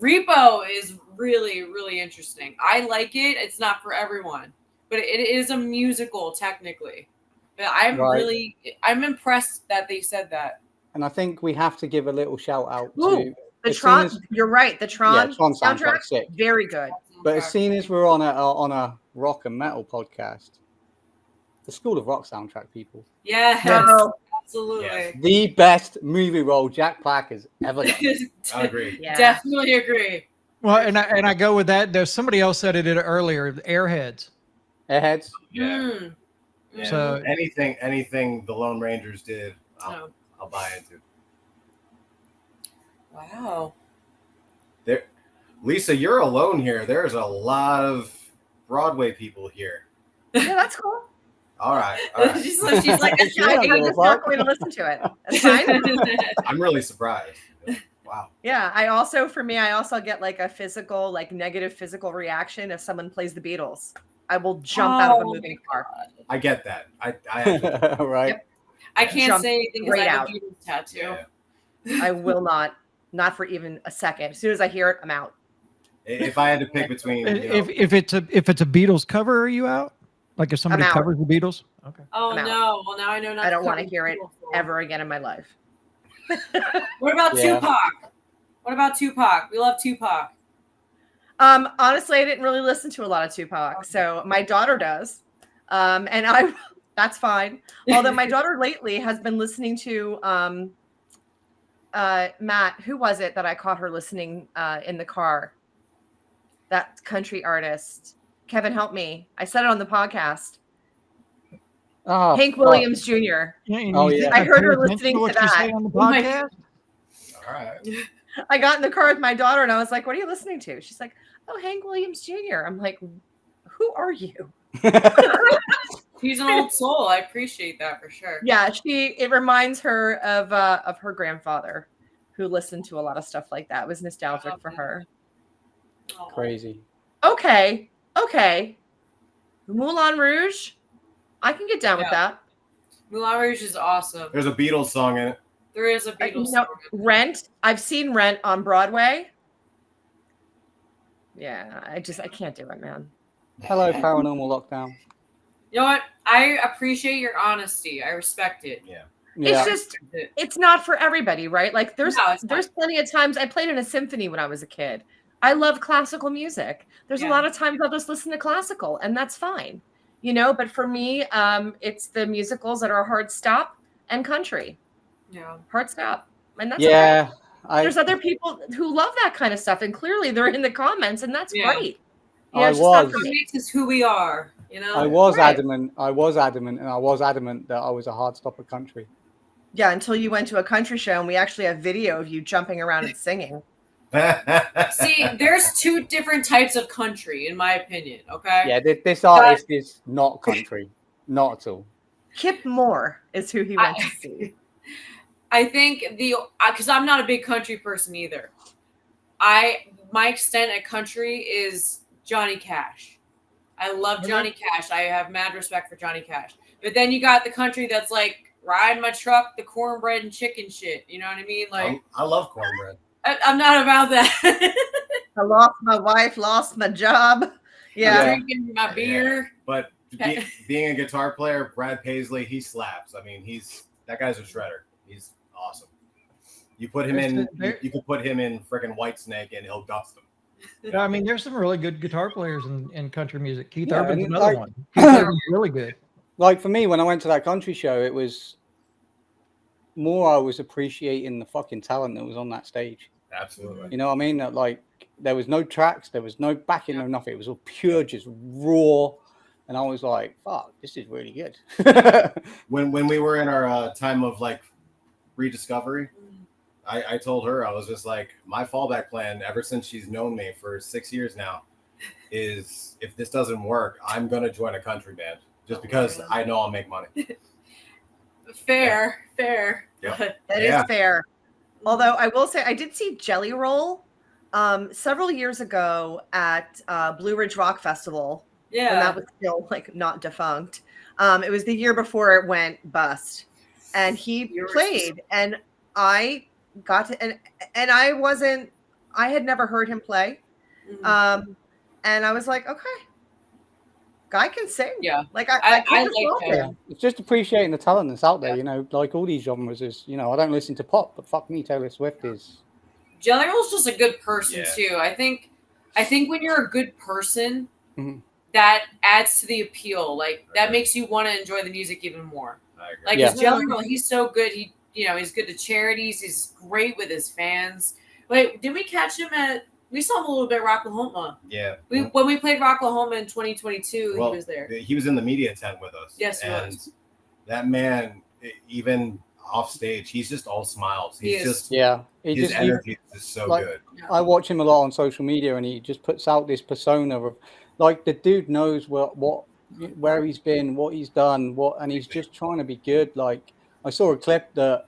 Repo is really, really interesting. I like it. It's not for everyone, but it is a musical technically. But I'm impressed that they said that. and I think we have to give a little shout out Ooh, to The as Tron, soon as- you're right. The Tron, Tron soundtrack, soundtrack's sick. very good. But as soon as we're on a rock and metal podcast, the School of Rock soundtrack, people, Yes, Oh, absolutely. Yes. the best movie role Jack Black has ever done. I agree. yeah. Definitely agree. Well, and I go with that. There's somebody else said it earlier. Airheads. Airheads. Yeah. Mm. Yeah. So- anything the Lone Rangers did, I'll buy into. Wow. Lisa, you're alone here. There's a lot of Broadway people here. Yeah, that's cool. All right. she's like, I'm just not going to listen to it. That's fine. I'm really surprised. Wow. Yeah, I also get like a physical, like negative physical reaction if someone plays the Beatles. I will jump out of a moving car. I get that. I actually, Right. Yep. I can't Jump say anything because I right have out. a Beatles tattoo. yeah. I will not for even a second. As soon as I hear it, I'm out. If I had to pick between, If it's a Beatles cover, are you out? Like if somebody out. covers the Beatles? Okay. Oh I'm out. no! Well, now I know not. I don't want to hear it ever again in my life. What about Yeah. Tupac? What about Tupac? We love Tupac. Honestly, I didn't really listen to a lot of Tupac, so my daughter does. And That's fine. Although my daughter lately has been listening to Matt, who was it that I caught her listening in the car? That country artist. Kevin, help me. I said it on the podcast. Oh, Hank fuck. Williams Jr. Yeah, and Oh, you yeah. think I heard pay her attention listening to what to you that. say on the Oh my podcast. All right. I got in the car with my daughter and I was like, "What are you listening to?" She's like, "Oh, Hank Williams Jr." I'm like, "Who are you?" He's an old soul. I appreciate that for sure. Yeah, it reminds her of her grandfather who listened to a lot of stuff like that. It was nostalgic for her. Aw. Crazy. Okay. Moulin Rouge. I can get down with that. Moulin Rouge is awesome. There's a Beatles song in it. There is a Beatles You know, song. Rent. I've seen Rent on Broadway. Yeah, I can't do it, man. Hello, Paranormal Lockdown. You know what? I appreciate your honesty. I respect it. Yeah. Yeah. It's just, it's not for everybody, right? Like there's No, it's not. there's plenty of times I played in a symphony when I was a kid. I love classical music. There's a Yeah. lot of times I'll just listen to classical, and that's fine, But for me, it's the musicals that are hard stop and country. Yeah. Hard stop, and that's okay. Yeah. There's other people who love that kind of stuff, and clearly they're in the comments, and that's Yeah. great. I it's just not was. for What me. makes us who we are, I was Right. adamant. I was adamant that I was a hard stopper country. Yeah, until you went to a country show, and we actually have video of you jumping around and singing. See, there's two different types of country, in my opinion. Okay. Yeah, this artist is not country, not at all. Kip Moore is who he went to see. I think because I'm not a big country person either. My extent at country is Johnny Cash. I love Johnny Cash. I have mad respect for Johnny Cash. But then you got the country that's like riding my truck, the cornbread and chicken shit. You know what I mean? Like I love cornbread. I'm not about that. I lost my wife, lost my job. Yeah. Drinking my beer. But being a guitar player, Brad Paisley, he slaps. I mean, that guy's a shredder. He's awesome. You put him you could put him in freaking Whitesnake and he'll dust him. Yeah, I mean, there's some really good guitar players in country music. Keith Yeah, Urban's and another like- one. Keith Urban's really good. Like for me, when I went to that country show, it was more I was appreciating the fucking talent that was on that stage. Absolutely. You know what I mean? That like there was no tracks, there was no backing, no nothing. It was all pure, just raw. And I was like, "Fuck, this is really good." When we were in our time of like rediscovery, I told her, I was just like, my fallback plan ever since she's known me for 6 years now is if this doesn't work, I'm gonna join a country band just because I know I'll make money. Fair. Yep. That is fair. Although I will say I did see Jelly Roll several years ago at Blue Ridge Rock Festival. Yeah. When that was still like not defunct. It was the year before it went bust. And he played and I got to and I had never heard him play. Mhm. And I was like, okay. Guy can sing. Yeah. Like I I like love that. him. It's just appreciating the talent that's out there. You know, like all these genres is. You know, I don't listen to pop, but fuck me, Taylor Swift is. Jelly Roll's just a good person Yeah. too. I think when you're a good person, Mhm. that adds to the appeal. Like that makes you want to enjoy the music even more. I agree. Like Yeah. his Jelly Roll, he's so good. He's good to charities. He's great with his fans. Wait, did we catch him we saw him a little bit at Rocklahoma. Yeah. When we played Rocklahoma in 2022, Well, he was there. He was in the media tent with us. Yes, he and was. that man, even off stage, he's just all smiles. He He's is. just Yeah, he his just. energy is just so like- good. I watch him a lot on social media, and he just puts out this persona of, like, the dude knows where he's been, what he's done, and he's just trying to be good. Like, I saw a clip that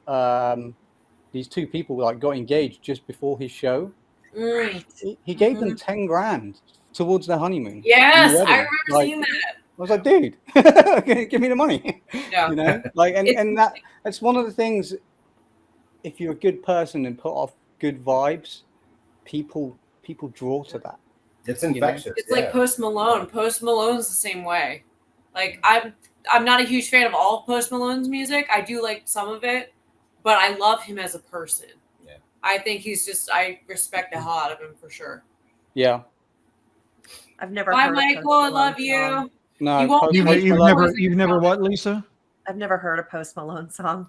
these two people like got engaged just before his show. Right. He gave them 10 grand towards their honeymoon. Yes, the wedding. I remember Like, seeing that. I was like, dude, give me the money. Yeah. You know, like, It's- and that's one of the things. If you're a good person and put off good vibes, people draw to that. It's know, infectious. It's like Post Malone. Post Malone's the same way. Like I'm not a huge fan of all of Post Malone's music. I do like some of it, but I love him as a person. Yeah. I think I respect the hell out of him for sure. Yeah. I've never Bye, heard of Michael. Post I love Malone you. song. No, You won't Post be You've, Post making you've Malone- never, music you've never from what, it. Lisa? I've never heard a Post Malone song.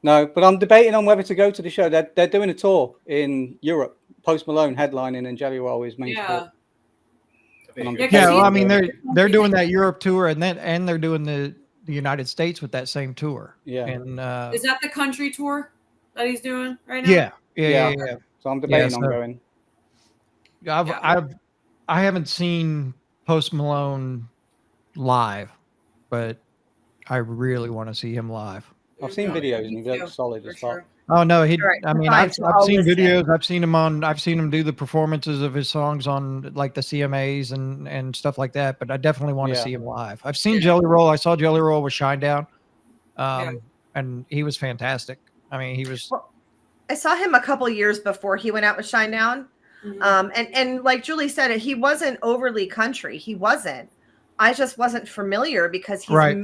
No, but I'm debating on whether to go to the show. They're doing a tour in Europe. Post Malone headlining and Jelly Roll is main Yeah. sport. And I'm Yeah, 'cause Yeah, debating well, I on mean, doing it. they're doing that Europe tour, and they're doing the United States with that same tour. Yeah. And Is that the country tour that he's doing right now? yeah. So I'm debating on so- going. I haven't seen Post Malone live, but I really want to see him live. I've seen Yeah, videos me and he too, looks solid for as fuck. sure. Oh no, All right, I mean, fine, I've so I'll seen listen. videos. I've seen him do the performances of his songs on like the CMAs and stuff like that. But I definitely want to Yeah. see him live. I've seen Yeah. Jelly Roll. I saw Jelly Roll with Shinedown, Yeah. and he was fantastic. I mean, he was. Well, I saw him a couple years before he went out with Shinedown. Mhm. And like Julie said, he wasn't overly country. He wasn't. I just wasn't familiar because he's, Right.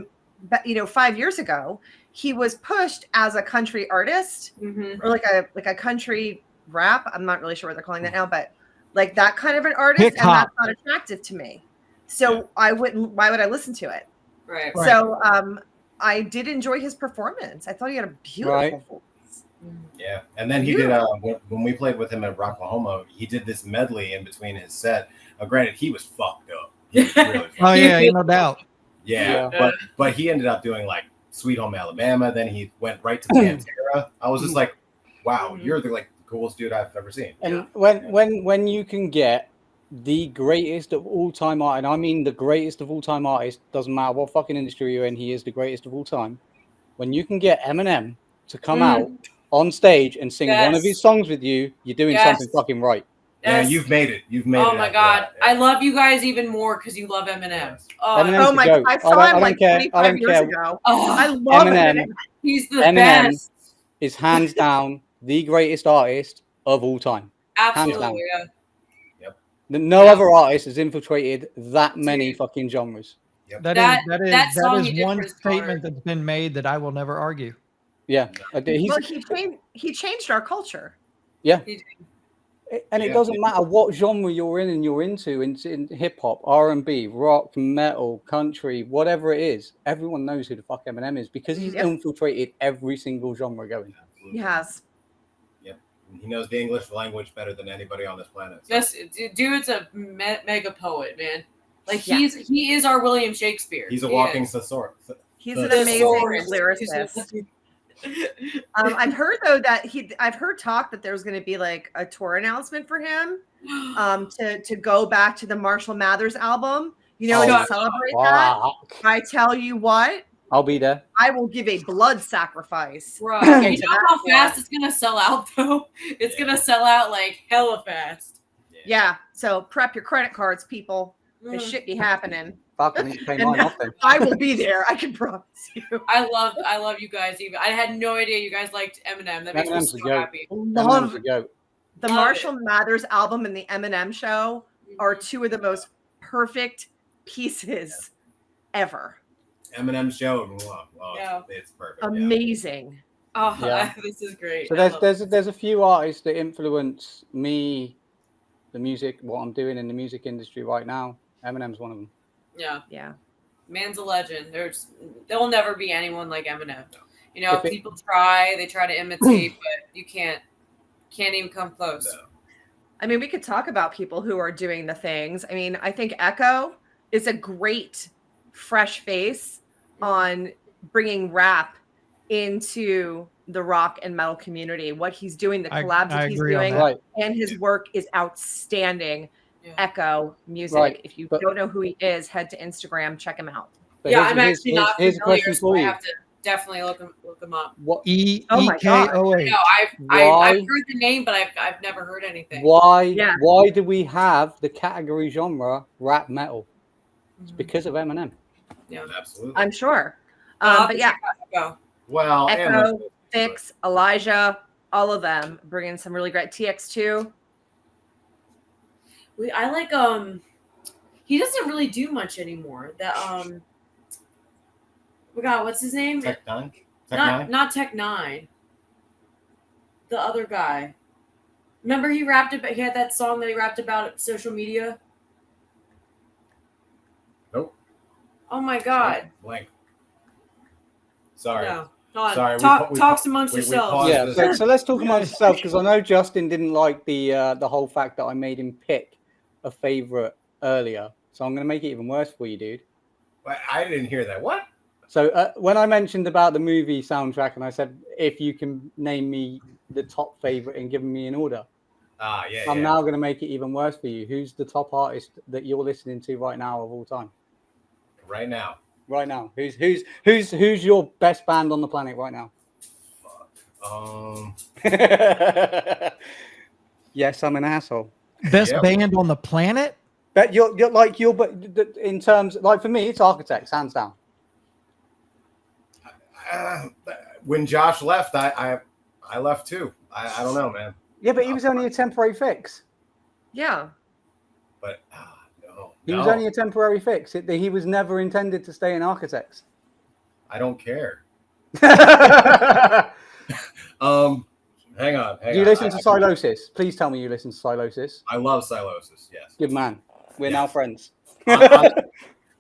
5 years ago, he was pushed as a country artist Mhm. or like a country rap. I'm not really sure what they're calling that now, but like that kind of an artist, Hip and that's hop. not attractive to me. So why would I listen to it? Right. Right. So I did enjoy his performance. I thought he had a beautiful Right. voice. Yeah, and then he did when we played with him at Rocklahoma, he did this medley in between his set. Granted, he was fucked up. He was really fucked Oh up. yeah, no doubt. Yeah, Yeah. but he ended up doing like Sweet Home Alabama. Then he went right to Pantera. I was just like, wow, you're the coolest dude I've ever seen. And when you can get the greatest of all time art, and I mean the greatest of all time artist, doesn't matter what fucking industry you're in, he is the greatest of all time. When you can get Eminem to come out on stage and sing one of his songs with you, you're doing something fucking right. Yeah, Yes. you've made it. You've made it. Oh my after god, that. I love you guys even more because you love Eminem. Oh, Eminem's Oh the my! goat. I I saw don't him like care. I 25 don't years care. ago. oh, I love Eminem. Eminem. he's the Eminem best. is hands down the greatest artist of all time. Absolutely, yeah. No Yeah. other artist has infiltrated that many Dude. fucking genres. That That song is he did for one his statement daughter. that's been made that I will never argue. Yeah, he's, Well, he changed our culture. yeah. He did. And it Yeah. doesn't matter what genre you're in and you're into, in hip hop, R&B, rock, metal, country, whatever it is. Everyone knows who the fuck Eminem is because he's Yep. infiltrated every single genre going. Absolutely. He has. Yep. He knows the English language better than anybody on this planet. So. Yes, dude's a mega poet, man. Like Yeah. he is our William Shakespeare. He's a He walking is. thesaurus. He's an Thesaurus. amazing Thesaurus. lyricist. I've heard though that I've heard talk that there's going to be like a tour announcement for him to go back to the Marshall Mathers album, to celebrate that. Fuck. I tell you what, I'll be there. I will give a blood sacrifice. Bro, to get you to know that how tour. fast it's gonna sell out though? It's gonna sell out like hella fast. Yeah, so prep your credit cards, people. Mm. This shit be happening. Fuck, I need to pay And mine off then. I will be there. I can promise you. I love you guys. Even I had no idea you guys liked Eminem. That makes Eminem's me the so goat. happy. Love Eminem's the goat. the Love Marshall Mathers album and the Eminem show are Mm-hmm. two of the most perfect pieces ever. Eminem's show. Yeah. It's perfect. Yeah. Amazing. Oh, Yeah. this is great. So I love there's a few artists that influence me, the music, what I'm doing in the music industry right now. Eminem's one of them. yeah, Yeah. man's a legend. There'll never be anyone like Eminem. You know, If it- people they try to imitate, but you can't even come close. No. I mean, we could talk about people who are doing the things. I mean, I think Echo is a great fresh face on bringing rap into the rock and metal community. What he's doing, the collabs I that he's agree on doing, that. Right. and his work is outstanding. Yeah. Echo Music. Right, If you but- don't know who he is, head to Instagram, check him out. But Yeah, here's- I'm here's- actually not here's a familiar, question so for I you. have to definitely look him up. What? Oh my God. EKOH. No, Why? I've heard the name, but I've never heard anything. Why? Yeah. Why do we have the category genre rap metal? It's Mhm. because of Eminem. Yeah. Absolutely. I'm sure. I'll But yeah, go. well, and Echo, the- Fix, Elijah, all of them bringing some really great TX2. I like he doesn't really do much anymore. That we got what's his name? Tech Nine. Tech Nine. Not Tech Nine. The other guy. Remember he rapped about he had that song that he rapped about social media? Nope. Oh my god. Blank. Sorry. No. Hold on. Sorry, Talks amongst we yourselves. paused Yeah, this. so let's talk amongst ourselves because I know Justin didn't like the whole fact that I made him pick a favorite earlier. So I'm going to make it even worse for you, dude. I didn't hear that. What? So when I mentioned about the movie soundtrack and I said, if you can name me the top favorite and give me an order, Yeah. I'm now going to make it even worse for you. Who's the top artist that you're listening to right now of all time? Right now. Right now, who's your best band on the planet right now? Yes, I'm an asshole. Best Yep. band on the planet? But but in terms, like for me, it's Architects, hands down. When Josh left, I left too. I don't know, man. Yeah, but he was only a temporary fix. Yeah. But no. He was only a temporary fix. He was never intended to stay in Architects. I don't care. Do Hang on. you listen to Silosis? Please tell me you listen to Silosis. I love Silosis. Yes. Good man. We're now friends.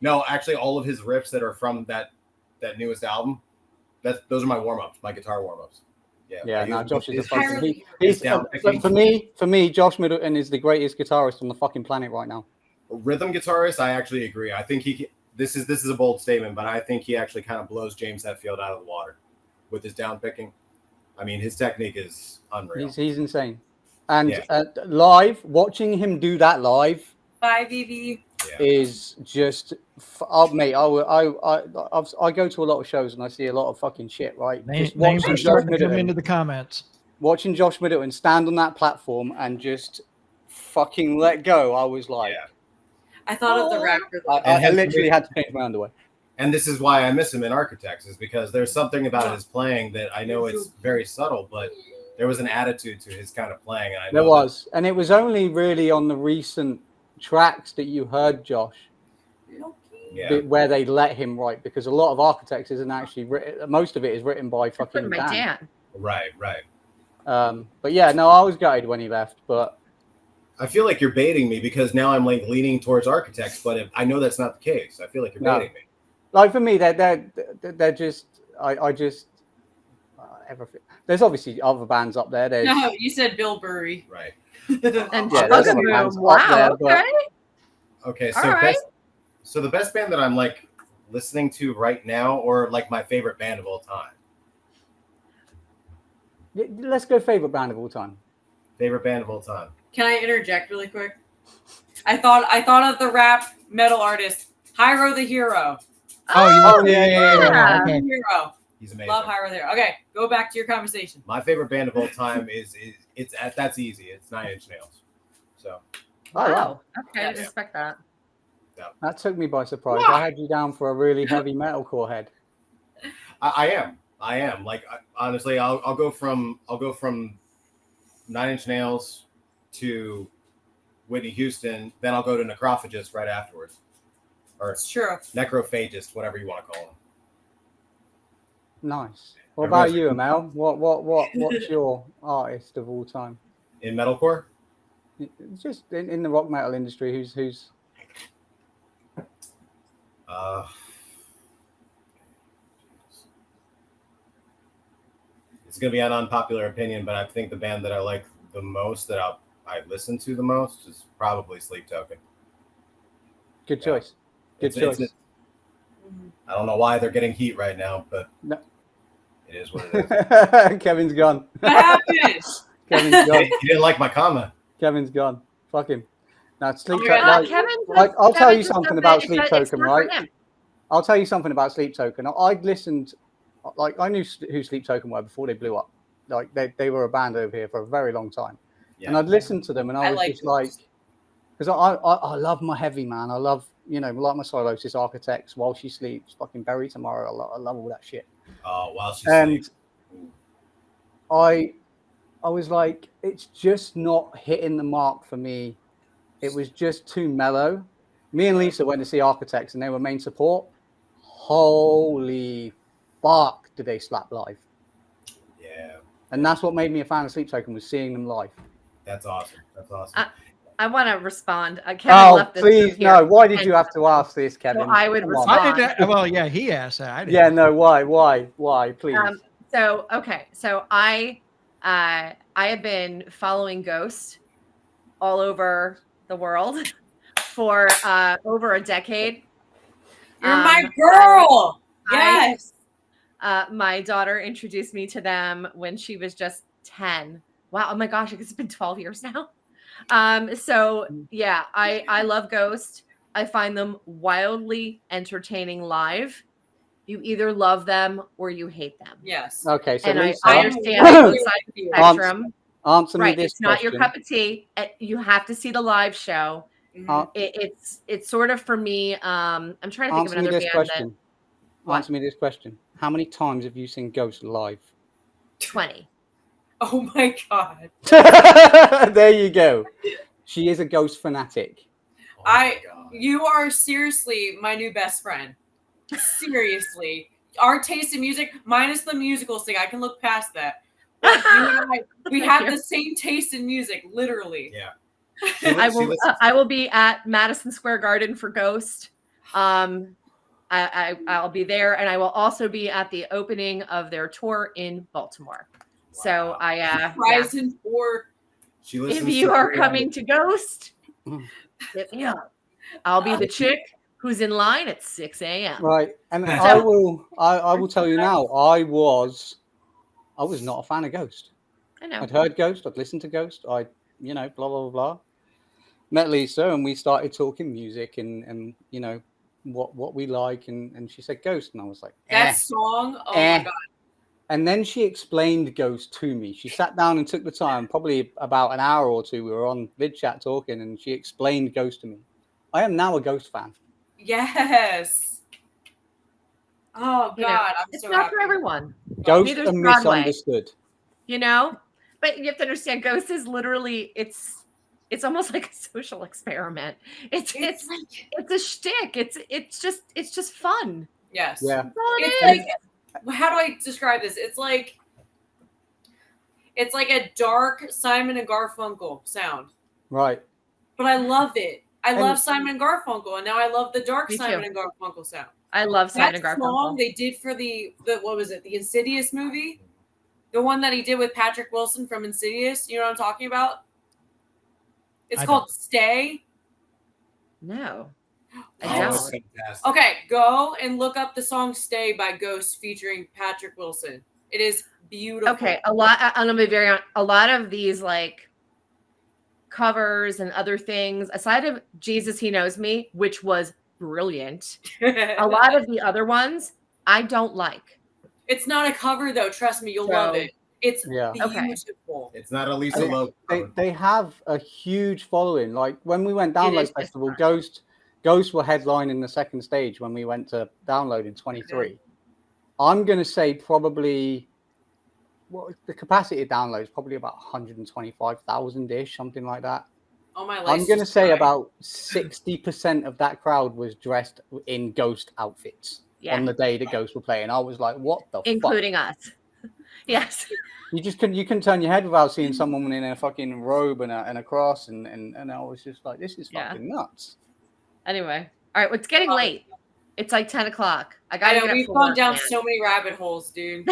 No, actually, all of his riffs that are from that newest album, those are my warm ups, my guitar warm ups. Yeah. Now Josh is a fucking. Entirely- He's for me, Josh Middleton is the greatest guitarist on the fucking planet right now. Rhythm guitarist, I actually agree. I think this is a bold statement, but I think he actually kind of blows James Hetfield out of the water with his down picking. I mean, his technique is unreal. He's insane. And live, watching him do that live Bye, Vivi. is just, mate. I go to a lot of shows and I see a lot of fucking shit. Right, Names just watching are Josh starting to come Middleton, into the comments. watching Josh Middleton stand on that platform and just fucking let go. I was like, I thought of the rapper. I literally had to change my underwear. And this is why I miss him in Architects, is because there's something about his playing that I know it's very subtle, but there was an attitude to his kind of playing. And I know There was, and it was only really on the recent tracks that you heard Josh, where they let him write, because a lot of Architects isn't actually written. Most of it is written by fucking Dan. Right. But yeah, no, I was gutted when he left, but I feel like you're baiting me because now I'm like leaning towards Architects, but I know that's not the case. I feel like you're baiting me. Like for me, they're just everything. There's obviously other bands up there. There's, No, you said Bill Burry. Right. And Yeah, there's other Bugaboo. bands up Wow. there, Okay. Okay, All so right. the best band that I'm like listening to right now, or like my favorite band of all time. let's go favorite band of all time. Favorite band of all time. Can I interject really quick? I thought of the rap metal artist Hyro the Hero. Yeah. Okay. Hero. He's amazing. Love Hyro the Hero. Okay, go back to your conversation. My favorite band of all time is that's easy. It's 9 Inch Nails. So Wow. Okay, I Yes. respect that. That took me by surprise. Wow. I had you down for a really heavy metalcore head. I am like honestly, I'll go from 9 Inch Nails to Whitney Houston, then I'll go to Necrophagist right afterwards, or It's true. Necrophagist, whatever you want to call them. Nice. What about you, Emelle? What's your artist of all time? In metalcore, Just in the rock metal industry, who's it's gonna be an unpopular opinion, but I think the band that I like the most, that I listen to the most, is probably Sleep Token. good choice. Good choice. I don't know why they're getting heat right now, but No. it is what it is. Kevin's gone. What happened? Kevin's gone. You didn't like my comment. Kevin's gone. Fuck him. Now, Sleep Oh my Token. God. Like, Kevin, I'll tell you just something said about that Sleep it's Token, not for right? him. I'll tell you something about Sleep Token. I'd listened, like I knew who Sleep Token were before they blew up. Like they were a band over here for a very long time, and I'd listened to them, and I was like just like, because I love my heavy, man. I love, like my Silosis, Architects, While She Sleeps, fucking Bury Tomorrow. I love all that shit. Oh, while she And sleeps. I was like, it's just not hitting the mark for me. It was just too mellow. Me and Lisa went to see Architects, and they were main support. Holy fuck, did they slap live? Yeah, And that's what made me a fan of Sleep Token, was seeing them live. that's awesome. That's awesome. I want to respond. Kevin Oh, left this room please, here. no. Why did And you have to ask this, Kevin? so I would Come on. respond. I didn't. Well, yeah, he asked that. I didn't. Yeah, no. Why? Please. So okay, so I have been following Ghost all over the world for over a decade. You're my girl. I- Yes. My daughter introduced me to them when she was just 10. Wow, oh my gosh, I guess it's been 12 years now. So yeah, I love Ghost. I find them wildly entertaining live. You either love them or you hate them. Yes. Okay, so And Lisa, I understand both sides of the spectrum. answer me Right, this it's not your question. cup of tea. You have to see the live show. Mhm. It's sort of for me. I'm trying to think of Answer me another this band question. What? Answer me this question. How many times have you seen Ghost live? 20. Oh my god. There you go. She is a Ghost fanatic. Oh my God. You are seriously my new best friend. Seriously. Our taste in music, minus the musical thing, I can look past that. But you and I, we have the same taste in music, literally. Yeah. I will be at Madison Square Garden for Ghost. I'll be there, and I will also be at the opening of their tour in Baltimore. So Wow. Horizon 4. She listens if you to are Rihanna. coming to Ghost, hit me up. I'll be the chick who's in line at 6 a.m. Right, and So- I will tell you now. I was not a fan of Ghost. I know. I'd heard Ghost. I'd listened to Ghost. Blah blah blah blah. Met Lisa, and we started talking music and what we like, and she said Ghost, and I was like, That song, oh my god. And then she explained Ghost to me. She sat down and took the time, probably about an hour or two. We were on vid chat talking, and she explained Ghost to me. I am now a Ghost fan. Yes. Oh god, You know, I'm it's so not happy. for everyone, Ghost Neither's are Broadway. misunderstood. you know. But you have to understand, Ghost is literally it's almost like a social experiment. It's a shtick. It's just fun. Yes. Yeah. That's all it It's is. like, how do I describe this? It's like a dark Simon and Garfunkel sound, Right. but I love it. I And- love Simon and Garfunkel, and now I love the dark Me Simon too. and Garfunkel sound. I love Simon That and song Garfunkel. they did for the what was it? The Insidious movie, the one that he did with Patrick Wilson from Insidious. You know what I'm talking about? It's I called "Stay." No, Oh, I it's don't. fantastic. Okay, go and look up the song "Stay" by Ghost featuring Patrick Wilson. It is beautiful. Okay, I'm gonna be very honest. A lot of these like covers and other things, aside of Jesus He Knows Me, which was brilliant, a lot of the other ones I don't like. It's not a cover though. Trust me, you'll love So- it. It's Yeah. Okay. beautiful. It's not a Lisa They- Loeb. They have a huge following. Like when we went Download is just Festival, fun. Ghost were headlining the second stage when we went to Download in 23. I'm gonna say probably the capacity of Download is probably about 125,000 ish, something like that. Oh my! I'm gonna say about 60% of that crowd was dressed in Ghost outfits Yeah, on the day that Ghost were playing. I was like, what the fuck? including us. Yes. You couldn't turn your head without seeing someone in a fucking robe and a cross, and I was just like, this is Yeah. fucking nuts. Anyway, all right. Well, it's getting late. It's like 10 o'clock. I I gotta know get up we've for gone work, down man. so many rabbit holes, dude.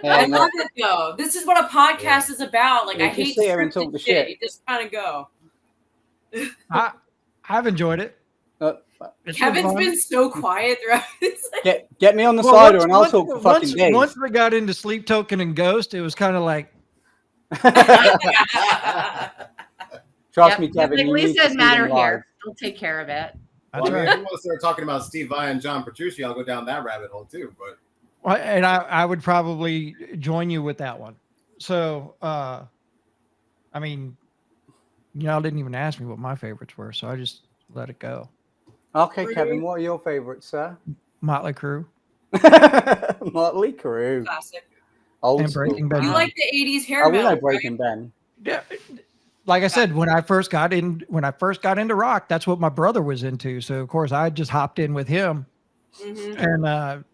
Yeah, I no, love it though. This is what a podcast is about. Like Yeah, I just hate sit here and scripted talk the shit. shit. You just kind of go. I've enjoyed it. It's Kevin's fun. been so quiet throughout. It's like, get me on the Well, cider and I'll talk for fucking days. Once we got into Sleep Token and Ghost, it was kind of like, Trust Yep. me, Kevin. Like you need Lisa to and see Matt them are live. here. They'll take care of it. that's Well, I mean, right. if you want to start talking about Steve Vai and John Petrucci, I'll go down that rabbit hole too. But Well, and I would probably join you with that one. So, I mean, y'all didn't even ask me what my favorites were, so I just let it go. Okay, Kevin, what are your favorites, sir? Motley Crue Motley Crue. classic. Old and school. Breaking You Benjamin. like the '80s hair Oh, we metal, know Breaking Ben. Yeah, like I said, when I first got into rock, that's what my brother was into. So of course I just hopped in with him, right? Mm-hmm. and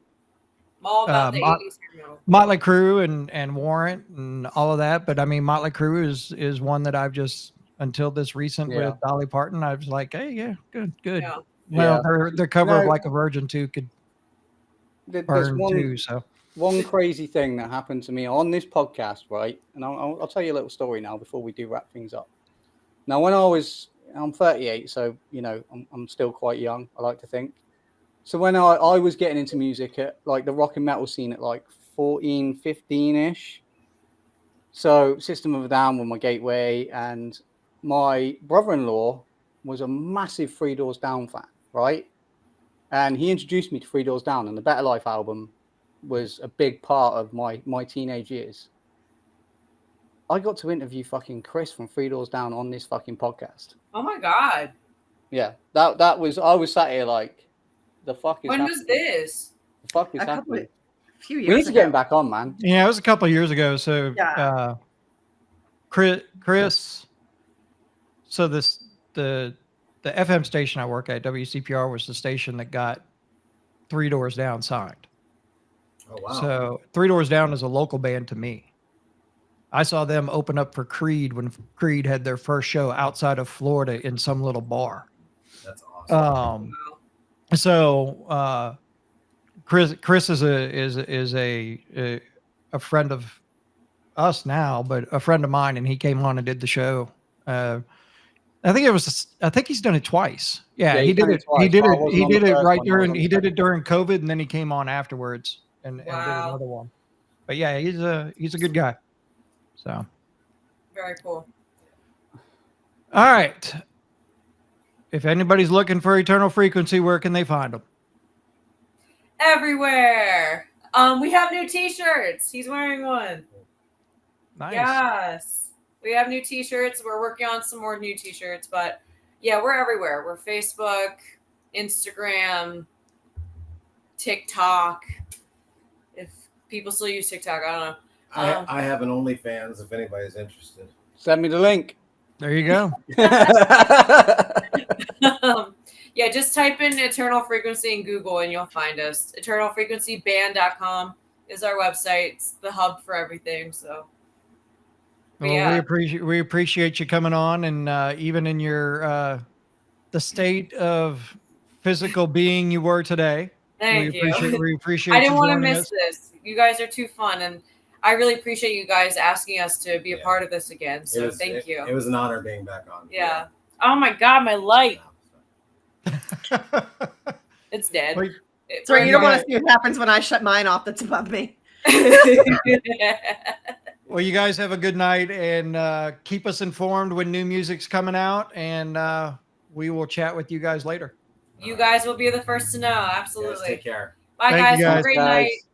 All about the Mot- '80s hair metal. Motley Crue and Warrant and all of that. But I mean, Motley Crue is one that I've just until this recent Yeah. with Dolly Parton. I was like, hey, yeah, good. Yeah. Well, Yeah. their cover of No. Like a Virgin too could There's burn too. So one crazy thing that happened to me on this podcast, right? And I'll tell you a little story now before we do wrap things up. Now, I'm 38, so I'm still quite young, I like to think. So when I was getting into music at like the rock and metal scene at like 14, 15-ish. So System of a Down were my gateway, and my brother-in-law was a massive Three Doors Down fan, right? And he introduced me to Three Doors Down, and the Better Life album was a big part of my teenage years. I got to interview fucking Chris from Three Doors Down on this fucking podcast. Oh my God. Yeah, that was, I was sat here like, the fuck is When happening? was this? The fuck is A happening? few We years need to ago. get him back on, man. yeah, it was a couple of years ago. So Yeah. Chris, so the FM station I work at, WCPR, was the station that got Three Doors Down signed. Oh wow. So Three Doors Down is a local band to me. I saw them open up for Creed when Creed had their first show outside of Florida in some little bar. That's awesome. Wow. So Chris is a friend of us now, but a friend of mine, and he came on and did the show. I think he's done it twice. Yeah, he he's did done it. twice, He did but I it. wasn't He on the did it first right one, I was during. on the He did second it during COVID, and then he came on afterwards and did Wow. another one. But yeah, he's a good guy. So Very cool. all right. If anybody's looking for Eternal Frequency, where can they find them? Everywhere. We have new T-shirts. He's wearing one. Nice. Yes. We have new T-shirts. We're working on some more new T-shirts, but yeah, we're everywhere. We're Facebook, Instagram, TikTok. If people still use TikTok, I don't know. I have an OnlyFans if anybody's interested. Send me the link. There you go. Yeah, just type in Eternal Frequency in Google and you'll find us. EternalFrequencyBand.com is our website. It's the hub for everything. So, but Well, yeah. we appreciate you coming on, and even in your the state of physical being you were today. Thank you. We appreciate. I didn't you want to joining miss us. this. You guys are too fun, and I really appreciate you guys asking us to be a Yeah. part of this again. So thank you. It was an honor being back on. Yeah. Oh my God, my light. It's dead. Wait. So you don't want Yeah. to see what happens when I shut mine off that's above me. Well, you guys have a good night, and keep us informed when new music's coming out, and we will chat with you guys later. You guys will be the first to know. Guys, Absolutely. take care. Bye, Thank guys. you, Have a guys. great Guys. night.